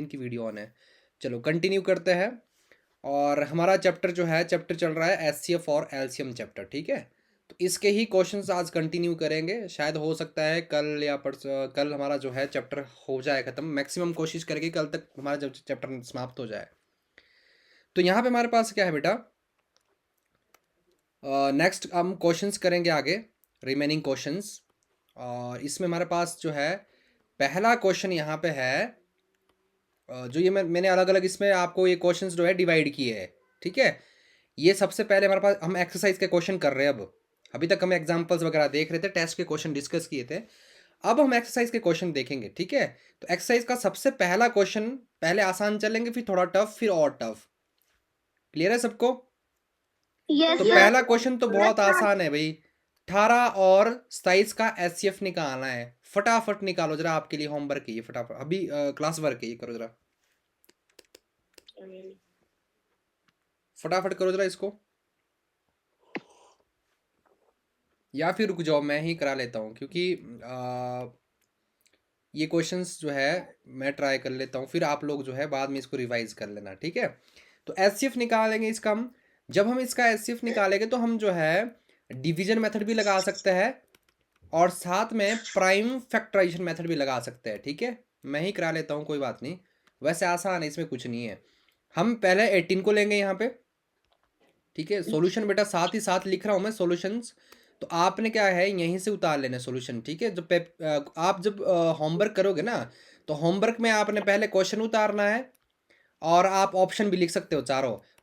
इनकी video on है। चलो कंटिन्यू करते हैं। और हमारा चैप्टर जो है, चैप्टर चल रहा है एचसीएफ और एलसीएम चैप्टर, ठीक है। तो इसके ही क्वेश्चंस आज कंटिन्यू करेंगे। शायद हो सकता है कल या परसों, कल हमारा जो है चैप्टर हो जाए खत्म। मैक्सिमम कोशिश करेंगे कल तक हमारा जब चैप्टर समाप्त हो जाए। तो यहाँ पे हमारे पास क्या है बेटा, नेक्स्ट हम क्वेश्चंस करेंगे आगे, रिमेनिंग क्वेश्चंस। और इसमें हमारे पास जो है पहला क्वेश्चन यहाँ पे है, जो ये मैंने अलग अलग इसमें आपको ये क्वेश्चंस जो है डिवाइड किए हैं, ठीक है। ये सबसे पहले हमारे पास हम एक्सरसाइज के क्वेश्चन कर रहे हैं। अब अभी तक हम एग्जांपल्स वगैरह देख रहे थे, टेस्ट के क्वेश्चन डिस्कस किए थे। अब हम एक्सरसाइज के क्वेश्चन देखेंगे, ठीक है। तो एक्सरसाइज का सबसे पहला क्वेश्चन, पहले आसान चलेंगे, फिर थोड़ा टफ, फिर और टफ। क्लियर है सबको? तो पहला क्वेश्चन तो बहुत आसान है भाई। 18 और 27 का एचसीएफ निकालना है। फटाफट निकालो जरा, आपके लिए होमवर्क है ये, फटाफट अभी क्लास वर्क है ये, करो जरा, फटाफट करो जरा इसको। या फिर रुक जाओ, मैं ही करा लेता हूँ, क्योंकि ये क्वेश्चंस जो है मैं ट्राई कर लेता हूँ, फिर आप लोग जो है बाद में इसको रिवाइज कर लेना, ठीक है। तो एचसीएफ निकालेंगे इसका हम। जब हम इसका एचसीएफ निकालेंगे तो हम जो है डिवीजन मेथड भी लगा सकते हैं और साथ में प्राइम फैक्टराइजेशन मेथड भी लगा सकते हैं, ठीक है। मैं ही करा लेता हूँ, कोई बात नहीं, वैसे आसान है, इसमें कुछ नहीं है। हम पहले 18 को लेंगे यहाँ पे, ठीक है। सॉल्यूशन बेटा साथ ही साथ लिख रहा हूँ मैं, सॉल्यूशंस। तो आपने क्या है यहीं से उतार लेना सॉल्यूशन, ठीक है। आप जब होमवर्क करोगे ना, तो होमवर्क में आपने पहले क्वेश्चन उतारना है और आप ऑप्शन भी लिख सकते हो,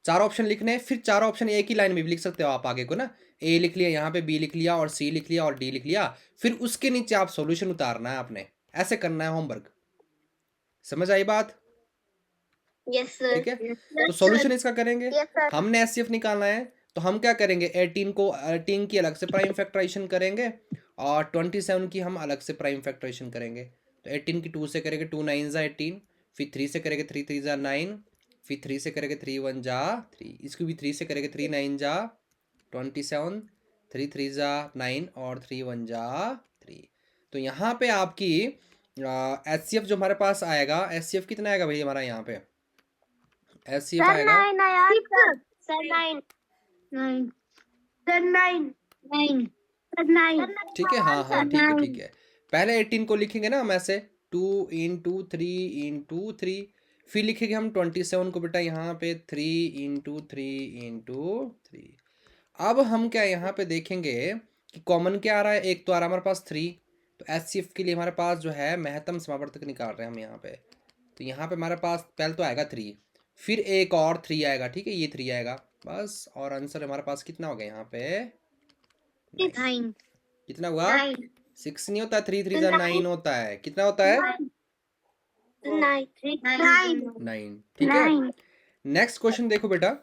चार ऑप्शन लिखने हैं। फिर चारों ऑप्शन एक ही लाइन में भी लिख सकते हो आप आगे को ना। ए लिख लिया, यहाँ पे बी लिख लिया, और सी लिख लिया, और डी लिख लिया। फिर उसके नीचे आप सॉल्यूशन उतारना है आपने, ऐसे करना है होमवर्क। समझ आई बात? Yes sir. ठीक है। तो सॉल्यूशन इसका करेंगे। हमने एचसीएफ निकालना है, तो हम क्या करेंगे, 18 की अलग से प्राइम फैक्टराइजेशन करेंगे और 27 की हम अलग से प्राइम फैक्टराइजेशन करेंगे। तो 18 की 2 से करेंगे, 2 9 जा 18, फिर 3 से करेंगे, 3 3 जा 9, फिर 3 से करेंगे, 3 1 जा 3, इसको भी 3 से करेंगे, 3 9 जा 27, 3 3 जा 9 और 3 1 जा 3। तो यहाँ पे आपकी एचसीएफ जो हमारे पास आएगा, एचसीएफ कितना आएगा भाई हमारा यहाँ पे, एचसीएफ आएगा ठीक है। हाँ हाँ ठीक है ठीक है। पहले 18 को लिखेंगे ना हम ऐसे, 2 इंटू 3 इंटू 3, फिर लिखेंगे हम 27 को बेटा यहाँ पे 3 इंटू 3 इंटू 3। अब हम क्या यहाँ पे देखेंगे कि कॉमन क्या आ रहा है, एक तो आ रहा है हमारे पास 3। तो एचसीएफ के लिए हमारे पास जो है महत्तम समावर्तक निकाल रहे हैं हम यहाँ पे। तो यहाँ पे हमारे पास पहले तो आएगा 3, फिर एक और 3 आएगा, ठीक है, ये 3 आएगा बस। और आंसर हमारे पास कितना हो गया यहाँ पे, 9। कितना हुआ, 6 नहीं होता, 3 3 9 होता है। कितना होता है, 9, ठीक है। नेक्स्ट क्वेश्चन देखो बेटा,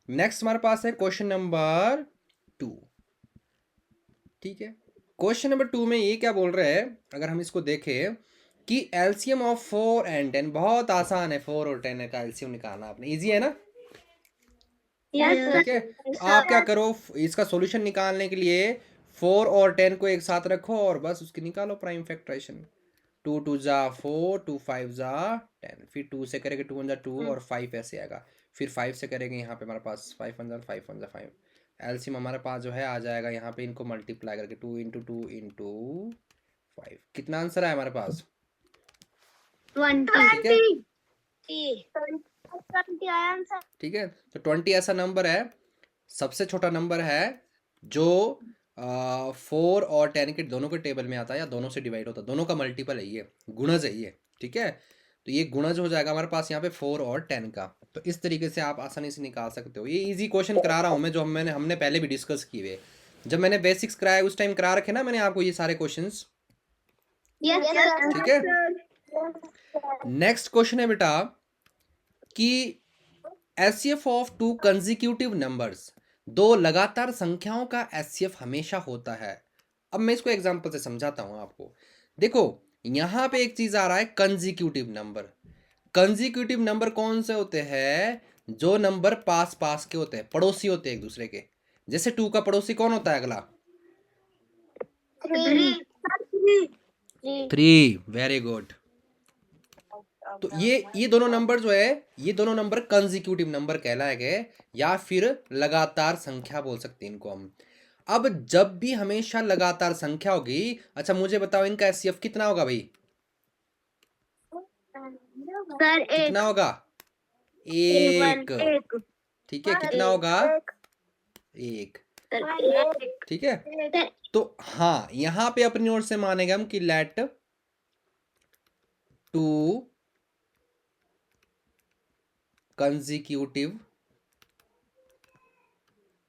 नेक्स्ट हमारे पास है क्वेश्चन नंबर 2, ठीक है। क्वेश्चन नंबर 2 में ये क्या बोल रहे हैं, अगर हम इसको देखें कि एलसीएम ऑफ 4 and 10, बहुत आसान है, 4 और 10 का एलसीएम निकालना आपने, इजी है ना, ठीक है। तो आप क्या करो, इसका सॉल्यूशन निकालने के लिए 4 और 10 को एक साथ रखो और बस उसकी निकालो प्राइम फैक्टराइजेशन। 2 2 जा 4, 2 5 जा 10, फिर 2 से करेंगे 2 1 जा 2 और 5 ऐसे आएगा। फिर 5 से करेंगे, यहाँ पे हमारे पास 5 1 जा 5 1 जा 5। एलसीएम हमारे पास जो है आ जाएगा यहाँ पे, इनको मल्टीप्लाई करके 2 इंटू 2 इंटू 5। कितना आंसर है हमारे पास, 20, ठीक है ठीक है। तो 20 ऐसा नंबर है, सबसे छोटा नंबर है जो 4 और 10 के दोनों के टेबल में आता है या दोनों से डिवाइड होता है, दोनों का मल्टीपल है ये, गुणज है ये, ठीक है। तो ये गुणज हो जाएगा हमारे पास यहाँ पे 4 और 10 का। तो इस तरीके से आप आसानी से निकाल सकते हो। ये इजी क्वेश्चन करा रहा हूँ मैं, जो हमने पहले भी डिस्कस किए हुए, जब मैंने बेसिक्स कराया उस टाइम करा रखे ना मैंने आपको ये सारे क्वेश्चंस, ठीक है। नेक्स्ट क्वेश्चन है बेटा कि एचसीएफ ऑफ 2 कंसेक्यूटिव नंबर्स, 2 लगातार संख्याओं का एचसीएफ हमेशा होता है। अब मैं इसको एग्जांपल से समझाता हूं आपको। देखो यहां पे एक चीज आ रहा है, कंसेक्यूटिव नंबर। कंसेक्यूटिव नंबर कौन से होते हैं, जो नंबर पास पास के होते हैं, पड़ोसी होते हैं एक दूसरे के। जैसे 2 का पड़ोसी कौन होता है, अगला 3, वेरी गुड। तो ये दोनों नंबर जो है, ये दोनों नंबर कंसेक्यूटिव नंबर कहलाए गए, या फिर लगातार संख्या बोल सकते हैं इनको हम। अब जब भी हमेशा लगातार संख्या होगी, अच्छा मुझे बताओ इनका एचसीएफ कितना होगा भाई? सर एक कितना होगा? एक। ठीक है, कितना होगा? एक। ठीक है, तो हाँ यहां पे अपनी ओर से मानेंगे हम कि let two consecutive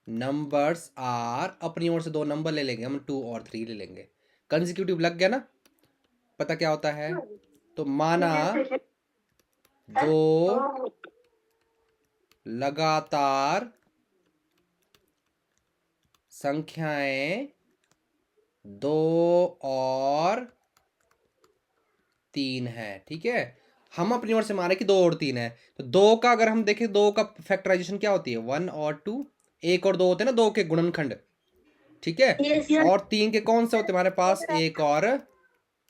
numbers are, अपनी ओर से दो नंबर ले लेंगे हम, 2 और 3 ले लेंगे। कंसेक्यूटिव लग गया ना, पता क्या होता है? तो माना दो लगातार संख्याएं 2 और 3 है। ठीक है, हम अपनी ओर से माने कि 2 और 3 है, तो 2 का अगर हम देखें, 2 का फैक्टराइजेशन क्या होती है? 1 और 2, 1 और 2 होते हैं ना 2 के गुणनखंड। ठीक है, और 3 के कौन से होते हैं हमारे पास? 1 और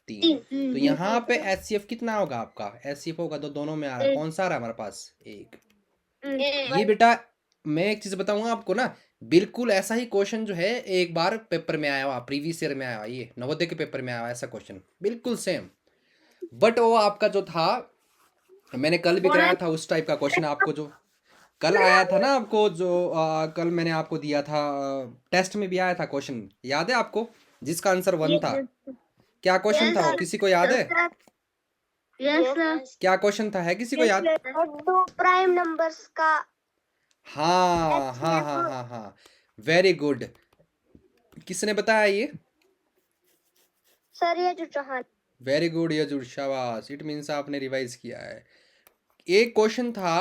3। तो यहाँ पे एचसीएफ कितना होगा आपका? एचसीएफ होगा तो दोनों में आ रहा है, कौन सा आ रहा है हमारे पास? 1। ये बेटा मैं एक चीज बताऊंगा आपको ना, बिल्कुल ऐसा ही क्वेश्चन जो है एक बार पेपर में आया हुआ, प्रीवियस ईयर में आया हुआ, ये नवोदय के पेपर में आया हुआ ऐसा क्वेश्चन, बिल्कुल सेम। बट वो आपका जो था, मैंने कल भी कराया था उस टाइप का क्वेश्चन आपको, जो कल आया था ना आपको, जो कल मैंने आपको दिया था, टेस्ट में भी आया था क्वेश्चन, याद है आपको? जिसका आंसर 1 था। क्या क्वेश्चन था वो, किसी को याद है? क्या क्वेश्चन था, है किसी को याद? दो प्राइम नंबर्स का हाँ हाँ हाँ हाँ हाँ, वेरी गुड। किसने बताया ये? सर ये जो चौहान। वेरी गुड यजुर, शाबाश, इट मीन्स आपने रिवाइज किया है। एक क्वेश्चन था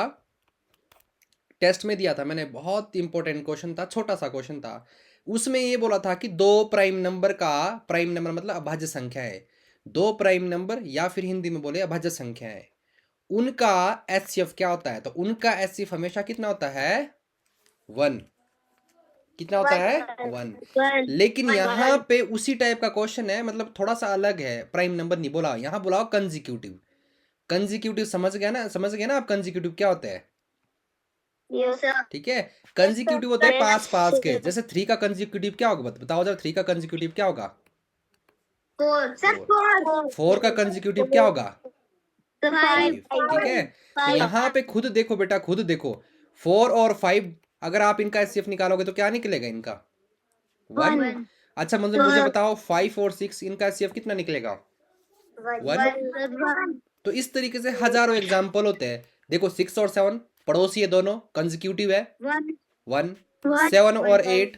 टेस्ट में दिया था मैंने, बहुत इंपॉर्टेंट क्वेश्चन था, छोटा सा क्वेश्चन था। उसमें ये बोला था कि दो प्राइम नंबर का, प्राइम नंबर मतलब अभाज्य संख्या है, दो प्राइम नंबर या फिर हिंदी में बोले अभाज्य संख्या है, उनका एचसीएफ क्या होता है? तो उनका एचसीएफ हमेशा कितना होता है? 1। कितना होता है? 1। लेकिन यहाँ पे उसी टाइप का क्वेश्चन है, मतलब थोड़ा सा अलग है, प्राइम नंबर नहीं बोला, यहाँ बोला कंसेक्यूटिव। कंसेक्यूटिव समझ गया ना, समझ गया ना आप कंसेक्यूटिव क्या होता है? ठीक है, कंसेक्यूटिव होते हैं पास पास के, जैसे 3 का कंसेक्यूटिव क्या होगा? बताओ जरा, 3 का कंसेक्यूटिव क्या होगा? 4 का कंसेक्यूटिव क्या होगा? 5। ठीक है, तो यहाँ पे खुद देखो बेटा, खुद देखो, 4 और 5 अगर आप इनका एचसीएफ निकालोगे तो क्या निकलेगा इनका? 1। अच्छा मुझे बताओ 5 और 6 इनका एचसीएफ कितना निकलेगा? 1। तो इस तरीके से हजारों एग्जाम्पल होते हैं। देखो 6 और 7 पड़ोसी है, दोनों कंसेक्यूटिव है, 1। 7 और 8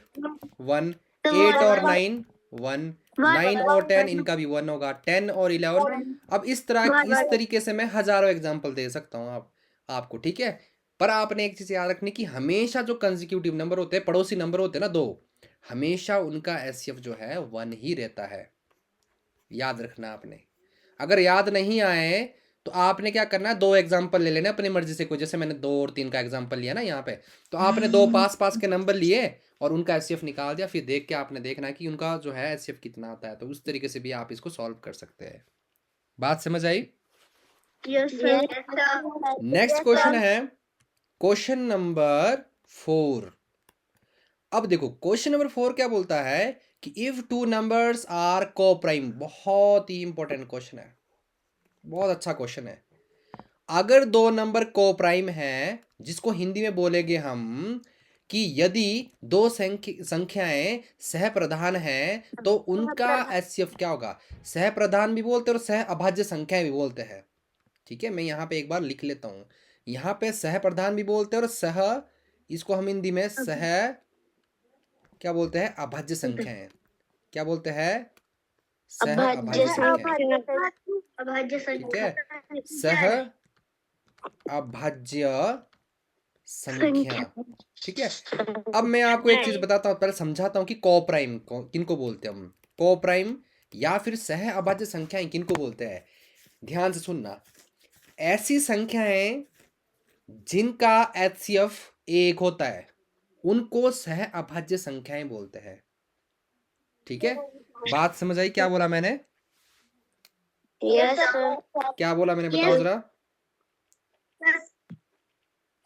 1। 8 और 9 1। 9 और 10 इनका भी 1 होगा, 10 और 11। अब इस तरीके से मैं हजारों एग्जाम्पल दे सकता हूँ आपको। ठीक है, पर आपने एक चीज याद रखनी कि हमेशा जो कंसेक्यूटिव नंबर होते हैं, पड़ोसी नंबर होते हैं ना दो, हमेशा उनका एचसीएफ जो है 1 ही रहता है। याद रखना आपने, अगर याद नहीं आए तो आपने क्या करना है, दो एग्जाम्पल ले लेना अपनी मर्जी से कोई, जैसे मैंने 2 और 3 का एग्जाम्पल लिया ना यहाँ पे, तो आपने दो पास पास के नंबर लिए और उनका एचसीएफ निकाल दिया, फिर देख के आपने देखना है कि उनका जो है एचसीएफ कितना आता है, तो उस तरीके से भी आप इसको सॉल्व कर सकते हैं। बात समझ आई? नेक्स्ट क्वेश्चन है क्वेश्चन नंबर 4। अब देखो क्वेश्चन नंबर 4 क्या बोलता है कि इफ टू नंबर्स आर को प्राइम, बहुत ही इंपॉर्टेंट क्वेश्चन है, बहुत अच्छा क्वेश्चन है। अगर दो नंबर को प्राइम है, जिसको हिंदी में बोलेंगे हम कि यदि दो संख्याएं सहप्रधान हैं तो उनका एचसीएफ क्या होगा? सहप्रधान भी बोलते हैं और सह अभाज्य संख्याएं भी बोलते हैं। ठीक है, मैं यहाँ पे एक बार लिख लेता हूँ, यहाँ पे सहप्रधान भी बोलते हैं और सह, इसको हम हिंदी में सह क्या बोलते हैं? अभाज्य संख्याएं। क्या बोलते हैं? सह अभाज्य संख्याएं। ठीक है, सह अभाज्य संख्या। ठीक है, अब मैं आपको एक चीज बताता हूँ, पहले समझाता हूँ कि को प्राइम किनको बोलते हैं हम, को प्राइम या फिर सह अभाज्य संख्याएं किनको बोलते हैं। ध्यान से सुनना, ऐसी संख्याएं जिनका एचसीएफ 1 होता है उनको सह अभाज्य संख्याएं बोलते हैं। ठीक है, बात समझ आई क्या बोला मैंने? यस क्या बोला मैंने, बताओ जरा।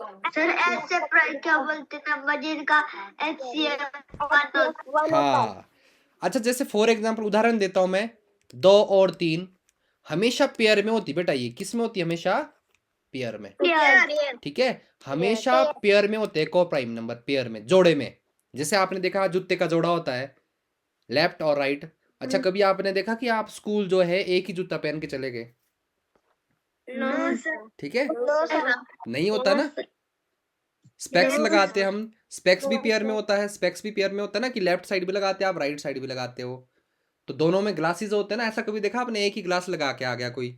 सर ऐसे क्या बोलते नंबर जिनका HCF 1 हाँ, अच्छा जैसे फॉर एग्जांपल उदाहरण देता हूं मैं, 2 और 3 हमेशा पेयर में होती बेटा, ये किस में होती है? हमेशा पेयर में, ठीक है, हमेशा पेयर में होते हैं को प्राइम नंबर, पेयर में, जोड़े में। जैसे आपने देखा जूते का जोड़ा होता है, लेफ्ट और राइट। अच्छा कभी आपने देखा कि आप स्कूल जो है एक ही जूता पहन के चले गए? नो सर ठीक है, नो सर नहीं होता ना। स्पेक्स लगाते हम, स्पेक्स भी पेयर में होता है, स्पेक्स भी पेयर में होता है ना, कि लेफ्ट साइड भी लगाते हैं आप, राइट साइड भी लगाते हो, तो दोनों में ग्लासेस होते हैं ना। ऐसा कभी देखा आपने एक ही ग्लास लगा के आ गया कोई?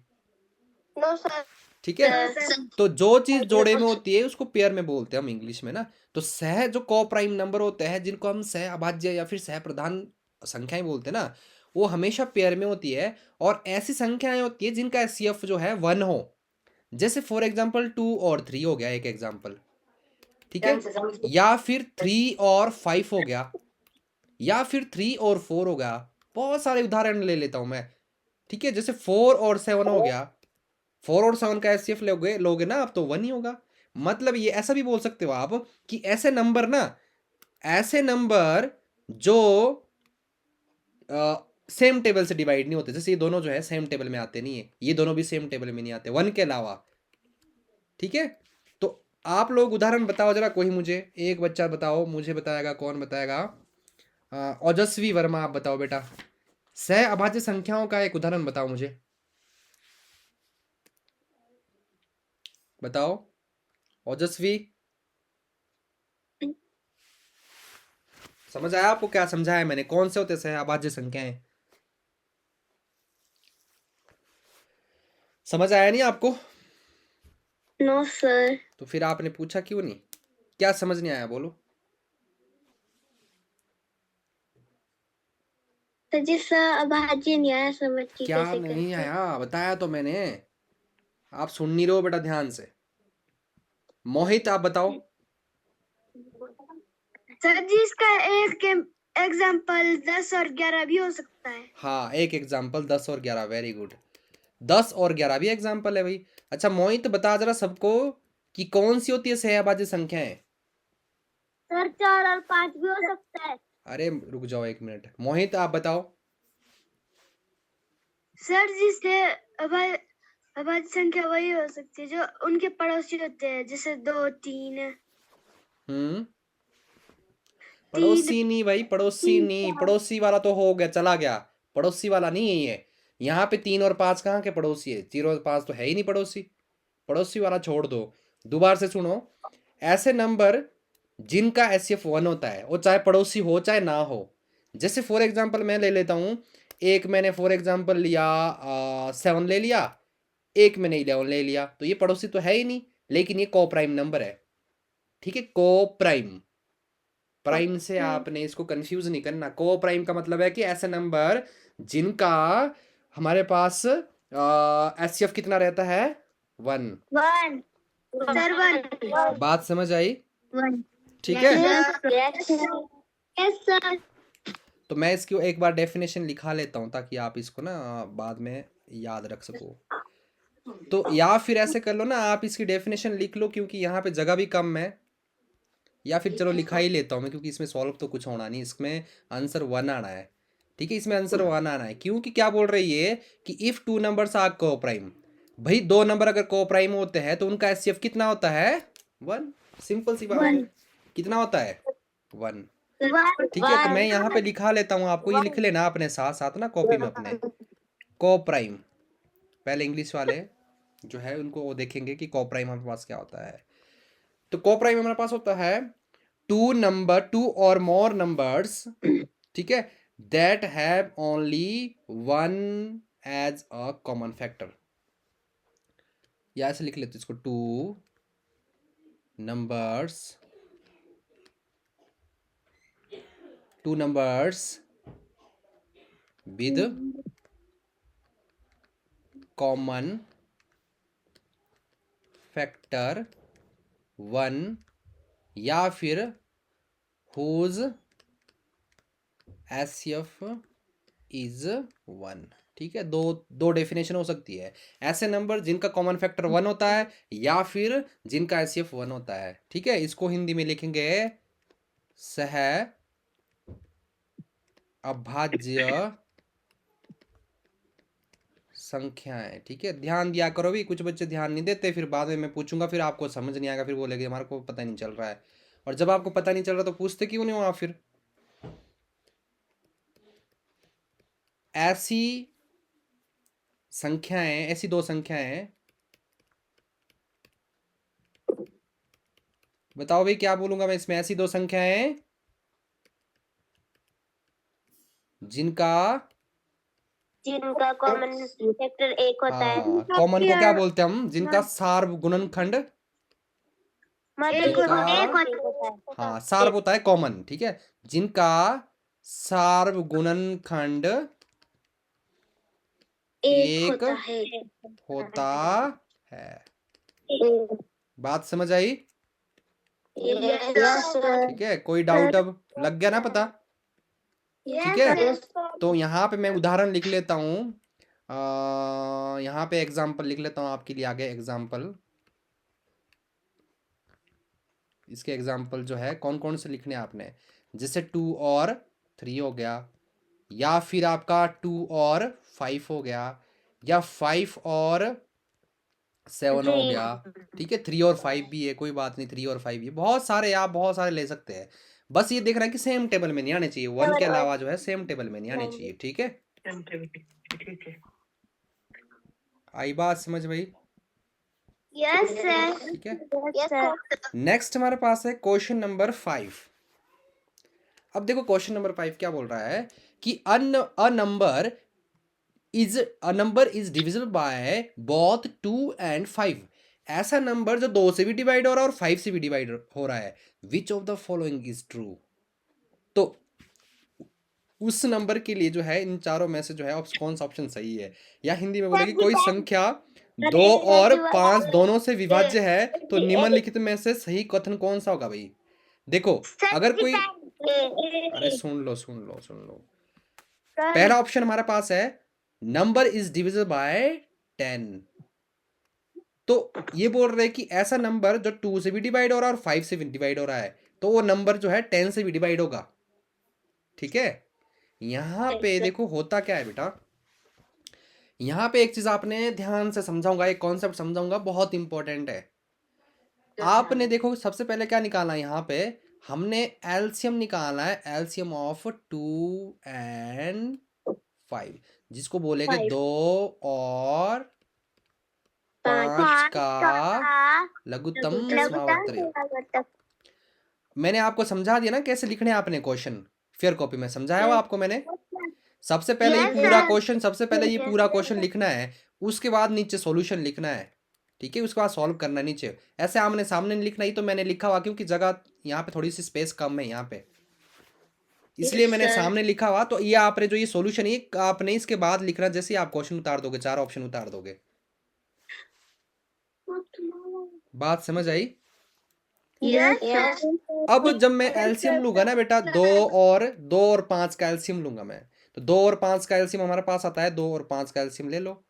नो सर ठीक है, तो जो चीज जोड़े में होती है उसको पेयर में बोलते हैं हम इंग्लिश में ना। तो सह जो को प्राइम नंबर होते हैं, जिनको हम सह अभाज्य या फिर सह प्रधान संख्याएं बोलते हैं ना, वो हमेशा पेयर में होती है। और ऐसी संख्याएं होती है जिनका एचसीएफ जो है 1 हो। जैसे फॉर एग्जांपल 2 और 3 हो गया एक एग्जांपल, ठीक है, या फिर 3 और 5 हो गया, या फिर 3 और 4 हो गया। बहुत सारे उदाहरण ले लेता हूं मैं, ठीक है। जैसे 4 और 7 हो गया, 4 और 7 का एचसीएफ लोगे लोगे ना आप, तो 1 ही होगा। मतलब ये ऐसा भी बोल सकते हो आप कि ऐसे नंबर ना, ऐसे नंबर जो सेम टेबल से डिवाइड नहीं होते, जैसे ये दोनों जो है सेम टेबल में आते नहीं है, ये दोनों भी सेम टेबल में नहीं आते 1 के अलावा, ठीक है। तो आप लोग उदाहरण बताओ जरा, कोई मुझे एक बच्चा बताओ, मुझे बताएगा, कौन बताएगा? ओजस्वी वर्मा, आप बताओ बेटा, सह अभाज्य संख्याओं का एक उदाहरण बताओ मुझे, बताओ ओजस्वी। समझ आया आपको क्या समझाया मैंने? कौन से होते सह अभाज्य संख्याएं? समझ आया नहीं आपको? नो सर तो फिर आपने पूछा क्यों नहीं? क्या समझ नहीं आया बोलो? तो जिस अभाज्य नहीं आया समझ की क्या कैसे नहीं करते आया बताया तो मैंने, आप सुन नहीं रहे हो बेटा ध्यान से। मोहित आप बताओ। सर जी इसका एक एग्जाम्पल 10 और 11 भी हो सकता है। हाँ एक एग्जाम्पल 10 और 11, वेरी गुड, 10 और 11 भी एग्जाम्पल है भाई। अच्छा मोहित बता जरा सबको कि कौन सी होती है सहअभाज्य संख्याएं? सर 4 और 5 भी हो सकता है। अरे रुक जाओ एक मिनट, मोहित आप बताओ। सर जिससे अभाज्य संख्या वही हो सकती है जो उनके पड़ोसी होते हैं, जैसे 2 3 पड़ोसी नहीं भाई, पड़ोसी नहीं, पड़ोसी वाला तो हो गया, चला गया, पड़ोसी वाला नहीं है ये। यहाँ पे 3 और 5 कहाँ के पड़ोसी है? 0 और 5 तो है ही नहीं पड़ोसी, पड़ोसी वाला छोड़ दो। दोबारा से सुनो, ऐसे नंबर जिनका एचसीएफ 1 होता है, वो चाहे पड़ोसी हो चाहे ना हो। जैसे फॉर एग्जांपल मैं ले लेता हूँ, एक मैंने फॉर एग्जांपल लिया 7 ले लिया, एक मैंने 11 ले लिया, तो ये पड़ोसी तो है ही नहीं, लेकिन ये को प्राइम नंबर है, ठीक है। को प्राइम, प्राइम से आपने इसको कंफ्यूज नहीं करना। को प्राइम का मतलब है कि ऐसे नंबर जिनका हमारे पास एचसीएफ कितना रहता है? 1। 1 सर 1 बात समझ आई? 1 ठीक है, यस सर। तो मैं इसकी एक बार डेफिनेशन लिखा लेता हूँ ताकि आप इसको ना बाद में याद रख सको। तो या फिर ऐसे कर लो ना, आप इसकी डेफिनेशन लिख लो क्योंकि यहाँ पे जगह भी कम है, या फिर चलो लिखा ही लेता हूँ मैं, क्योंकि इसमें सॉल्व तो कुछ होना नहीं, इसमें आंसर 1 आना है, ठीक है, इसमें आंसर 1 आना है। क्योंकि क्या बोल रही है कि इफ 2 नंबर्स आर को प्राइम, भाई 2 नंबर अगर को प्राइम होते हैं तो उनका एचसीएफ कितना होता है? 1। सिंपल सी बात है, कितना होता है? 1। ठीक है, तो मैं यहाँ पे लिखा लेता हूँ, आपको ये लिख लेना अपने साथ साथ ना कॉपी में अपने, को प्राइम। पहले इंग्लिश वाले जो है उनको वो देखेंगे कि को प्राइम हमारे पास क्या होता है। तो को प्राइम हमारे पास होता है 2 और मोर नंबर्स, ठीक है, that have only 1 as a common factor. या ऐसे लिख लेते इसको, 2 numbers, 2 numbers with common factor 1, या फिर हुज एचसीएफ इज 1, ठीक है, दो दो डेफिनेशन हो सकती है। ऐसे नंबर जिनका कॉमन फैक्टर 1 होता है या फिर जिनका एचसीएफ 1 होता है। ठीक है, इसको हिंदी में लिखेंगे सह अभाज्य संख्याएं। ठीक है, ध्यान दिया करो भी, कुछ बच्चे ध्यान नहीं देते, फिर बाद में मैं पूछूंगा, फिर आपको समझ नहीं आएगा, फिर बोलेगे हमारे को पता नहीं चल रहा है। और जब आपको पता नहीं चल रहा तो पूछते क्यों नहीं हो आप फिर? ऐसी संख्याएं, ऐसी दो संख्याएं, बताओ भाई क्या बोलूंगा मैं इसमें? ऐसी दो संख्याएं जिनका जिनका कॉमन फैक्टर 1 होता है, हाँ, कॉमन को क्या बोलते हैं हम? जिनका सार्व गुणनखंड, मल्टीपल जिनका एक होता है। हाँ सार्व होता है कॉमन। ठीक है, जिनका सार्व गुणनखंड एक होता है। बात समझ आई? Yes sir. ठीक है, कोई डाउट अब लग गया ना पता? ठीक है, तो यहाँ पे मैं उदाहरण लिख लेता हूँ। यहाँ पे एग्जाम्पल लिख लेता हूँ आपके लिए आगे एग्जाम्पल। इसके एग्जाम्पल जो है कौन कौन से लिखने हैं आपने? जैसे 2 और 3 हो गया, या फिर आपका 2 और 5 हो गया, या 5 और 7 हो गया। ठीक है, 3 और 5 भी है, कोई बात नहीं, 3 और 5 भी है, बहुत सारे आप बहुत सारे ले सकते हैं। बस ये देखना है कि सेम टेबल में नहीं आने चाहिए, 1 के अलावा जो है सेम टेबल में नहीं आने चाहिए। ठीक है, आई बात समझ भाई? Yes sir. ठीक है, यस सर। नेक्स्ट हमारे पास है क्वेश्चन नंबर 5। अब देखो क्वेश्चन नंबर 5 क्या बोल रहा है कि a number is divisible by both 2 and 5। ऐसा नंबर जो 2 से भी डिवाइड हो रहा है और 5 से भी डिवाइड हो रहा है, which of the following is true? तो उस नंबर के लिए जो है इन चारों में से जो है कौन सा ऑप्शन सही है? या हिंदी में बोलेगी कोई संख्या 2 और 5 दोनों से विभाज्य है, तो निम्नलिखित में से सही कथन कौन सा होगा भाई? देखो, अगर कोई, अरे सुन लो सुन लो सुन लो, पहला ऑप्शन हमारे पास है नंबर इज डिविजिबल बाय 10। तो ये बोल रहे हैं कि ऐसा नंबर जो 2 से भी डिवाइड हो रहा है और 5 से भी डिवाइड हो रहा है, तो वो नंबर जो है 10 से भी डिवाइड होगा। ठीक है, यहां पे देखो होता क्या है बेटा, यहां पे एक चीज आपने ध्यान से समझाऊंगा, एक कॉन्सेप्ट समझाऊंगा, बहुत इंपॉर्टेंट है। आपने देखो सबसे पहले क्या निकालना है, यहाँ पे हमने एलसीएम निकालना है, एलसीएम ऑफ 2 एंड 5, जिसको बोलेंगे 2 और 5 का लघुत्तम समावर्त। मैंने आपको समझा दिया ना कैसे लिखने हैं आपने क्वेश्चन, फेयर कॉपी में समझाया हुआ आपको मैंने। सबसे पहले ये पूरा क्वेश्चन, सबसे पहले ये पूरा क्वेश्चन लिखना है, उसके बाद नीचे सॉल्यूशन लिखना है। ठीक है, उसके बाद सॉल्व करना नीचे, ऐसे आमने सामने नहीं लिखना। ही तो मैंने लिखा हुआ क्योंकि जगह यहाँ पे थोड़ी सी स्पेस कम है यहाँ पे, इसलिए मैंने सामने लिखा हुआ। तो ये आपने जो ये सॉल्यूशन है आपने इसके बाद लिखना, जैसे आप क्वेश्चन उतार दोगे, 4 ऑप्शन उतार दोगे। बात समझ आई? यस अब जब मैं एलसीएम लूंगा ना बेटा, 2 और 5 का एलसीएम लूंगा मैं, तो 2 और 5 का एलसीएम हमारे पास आता है, 2 और 5 का एलसीएम ले लो।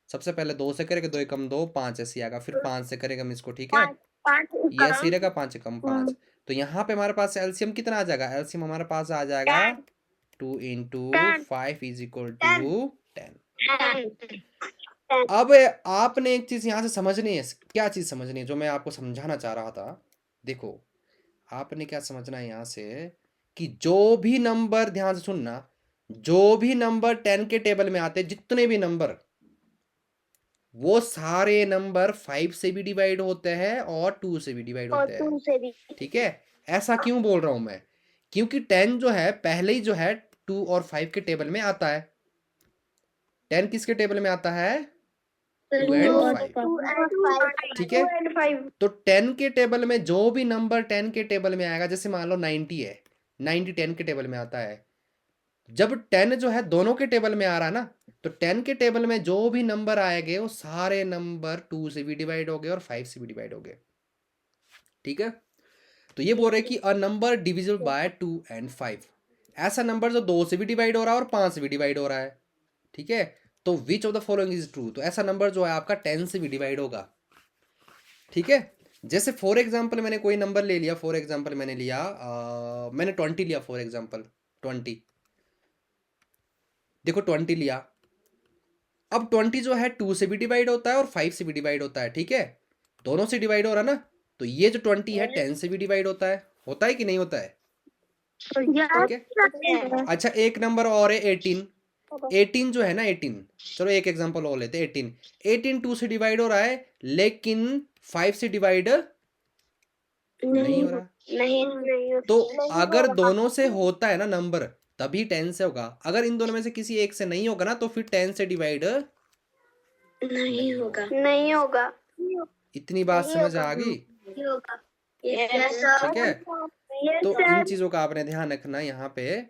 सबसे पहले 2 से करेगा, 2 एकम 2, 5 ऐसे आएगा, फिर 5 से करेगा हम इसको। ठीक है, ये ऐसे ही रहेगा, 5 एकम 5। तो यहाँ पे हमारे पास एलसीएम कितना आ जाएगा? एलसीएम हमारे पास आ जाएगा 2 इंटू 5 इज इक्वल टू 10। अब आपने एक चीज यहाँ से समझनी है, क्या चीज समझनी है जो मैं आपको समझाना चाह रहा था। देखो, आपने क्या समझना है यहाँ से कि जो भी नंबर, ध्यान से सुनना, जो भी नंबर 10 के टेबल में आते, जितने भी नंबर, वो सारे नंबर 5 से भी डिवाइड होते हैं और 2 से भी डिवाइड होते हैं। ठीक है, ऐसा क्यों बोल रहा हूं मैं? क्योंकि 10 जो है पहले ही जो है 2 और 5 के टेबल में आता है। 10 किसके टेबल में आता है? 2 एंड 5। ठीक है, तो 10 के टेबल में जो भी नंबर 10 के टेबल में आएगा, जैसे मान लो 90 है, 90 10 के टेबल में आता है। जब 10 जो है दोनों के टेबल में आ रहा है ना, तो 10 के टेबल में जो भी नंबर आएंगे वो सारे नंबर 2 से भी डिवाइड हो गए और 5 से भी डिवाइड हो गए। ठीक है, तो ये बोल रहे कि a number divisible by 2 and 5, ऐसा नंबर जो 2 से भी डिवाइड हो रहा है और 5 से भी डिवाइड हो रहा है। ठीक है, तो which of the following is true, तो ऐसा नंबर जो है आपका 10 से भी डिवाइड होगा। ठीक है, जैसे फॉर एग्जाम्पल मैंने कोई नंबर ले लिया, फॉर एग्जाम्पल मैंने लिया मैंने 20 लिया, फॉर एग्जाम्पल 20, देखो 20 लिया। अब 20 जो है 2 से भी डिवाइड होता है और 5 से भी डिवाइड होता है। ठीक है, दोनों से डिवाइड हो रहा ना, तो ये जो 20 है 10 से भी डिवाइड होता है कि नहीं होता है? ठीक है, अच्छा एक नंबर और है 18। 18 जो है ना 18, चलो एक एग्जांपल और लेते हैं। 18 2 से डिवाइड हो रहा है, लेकिन 5 से डिवाइड नहीं हो रहा। नहीं तो अगर दोनों से होता है ना नंबर, तभी 10 से होगा। अगर इन दोनों में से किसी एक से नहीं होगा ना, तो फिर 10 से डिवाइड नहीं होगा। नहीं होगा। इतनी बात समझ आ गई? यस ठीक है, तो सर। इन चीज़ों का आपने ध्यान रखना यहाँ पे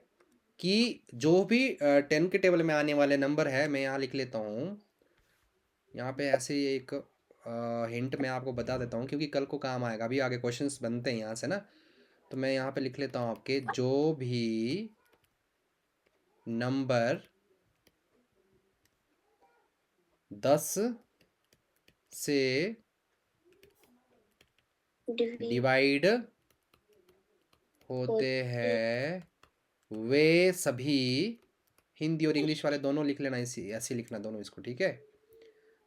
कि जो भी 10 के टेबल में आने वाले नंबर है, मैं यहाँ लिख लेता हूँ। यहाँ पे ऐसे ही एक हिंट मैं आपको बता देता हूँ, क्योंकि कल को काम आएगा। अभी आगे क्वेश्चंस बनते हैं यहाँ से ना, तो मैं यहाँ पे लिख लेता हूँ आपके, जो भी नंबर 10 से डिवाइड होते हैं वे सभी, हिंदी और इंग्लिश वाले दोनों लिख लेना, इसी ऐसे लिखना दोनों इसको। ठीक है,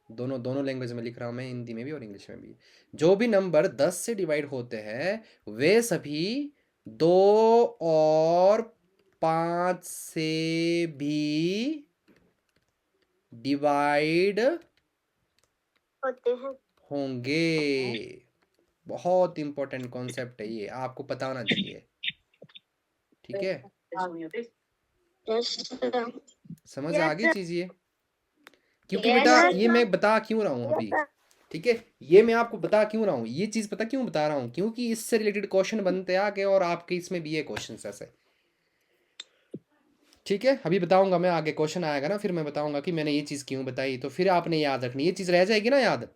दोनों लैंग्वेज में लिख रहा हूँ मैं, हिंदी में भी और इंग्लिश में भी। जो भी नंबर 10 से डिवाइड होते हैं वे सभी 2 और 5 से भी डिवाइड होते हैं। होंगे। बहुत इंपॉर्टेंट कॉन्सेप्ट है ये, आपको पता होना चाहिए। ठीक है, समझ आ गई चीज ये? क्योंकि बेटा ये मैं बता क्यों रहा हूँ अभी, ठीक है, ये मैं आपको बता क्यों रहा हूँ, ये चीज पता क्यों बता रहा हूँ, क्योंकि इससे रिलेटेड क्वेश्चन बनते आगे, और आपके इसमें भी है क्वेश्चन ऐसे। ठीक है, अभी बताऊंगा मैं, आगे क्वेश्चन आएगा ना, फिर मैं बताऊंगा कि मैंने ये चीज क्यों बताई, तो फिर आपने याद रखनी, ये चीज रह जाएगी ना याद।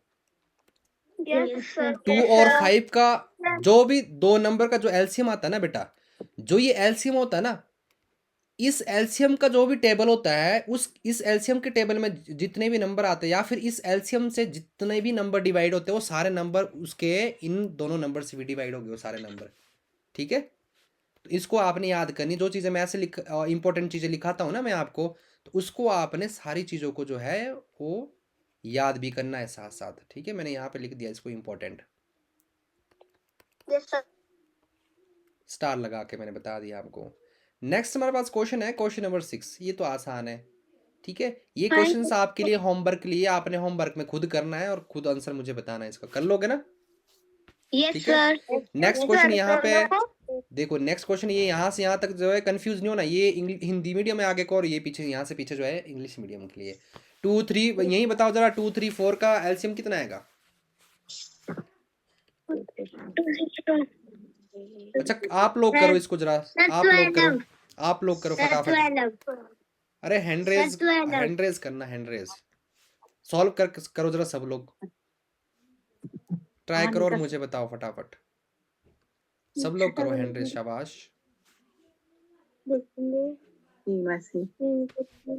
Yes sir. 2 और 5 का जो भी दो नंबर का जो एलसीएम आता है ना बेटा, जो ये एलसीएम होता है ना, इस एलसीएम का जो भी टेबल होता है, उस इस एलसीएम के टेबल में जितने भी नंबर आते हैं, या फिर इस एलसीएम से जितने भी नंबर डिवाइड होते हैं, वो सारे नंबर उसके इन दोनों नंबर से भी डिवाइड हो गए वो सारे नंबर। ठीक है, तो इसको आपने याद करनी, जो चीज़ें मैं ऐसे इंपॉर्टेंट चीज़ें लिखाता हूँ ना मैं आपको, तो उसको आपने सारी चीज़ों को जो है वो याद भी करना है साथ साथ। ठीक है, मैंने यहाँ पे लिख दिया इसको इम्पोर्टेंट, यस सर। स्टार लगा के मैंने बता दिया आपको। नेक्स्ट हमारे पास क्वेश्चन है, क्वेश्चन नंबर 6। ये तो आसान है। ठीक है, ये क्वेश्चन आपके लिए होमवर्क लिए, आपने होमवर्क में खुद करना है और खुद आंसर मुझे बताना है इसका, कर लोगे ना? यस ठीक है, सर। नेक्स्ट क्वेश्चन यहाँ पे देखो, नेक्स्ट क्वेश्चन ये यहाँ से यहाँ तक जो है कंफ्यूज नहीं होना, ये हिंदी मीडियम है आगे को, और ये पीछे यहाँ से पीछे जो है इंग्लिश मीडियम के लिए। 2 3 यही बताओ जरा, 2 3 4 का एलसीएम कितना आएगा? अच्छा आप लोग करो इसको जरा, आप लोग करो फटाफट। अरे हैंड रेज करना, हैंड रेज सॉल्व करो जरा सब लोग, ट्राई करो और मुझे बताओ फटाफट। सब लोग करो हैंड रेज, शाबाश।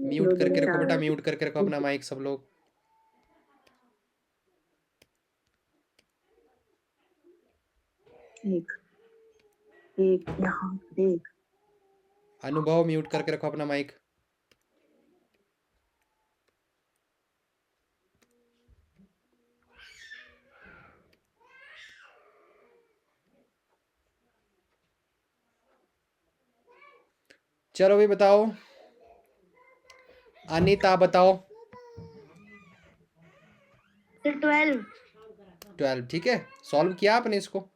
म्यूट करके रखो बेटा, म्यूट करके रखो अपना माइक सब लोग। एक यहाँ देख। अनुभव म्यूट करके रखो अपना माइक। चलो भी बताओ, अनीता बताओ। 12 ठीक है, सॉल्व किया आपने इसको?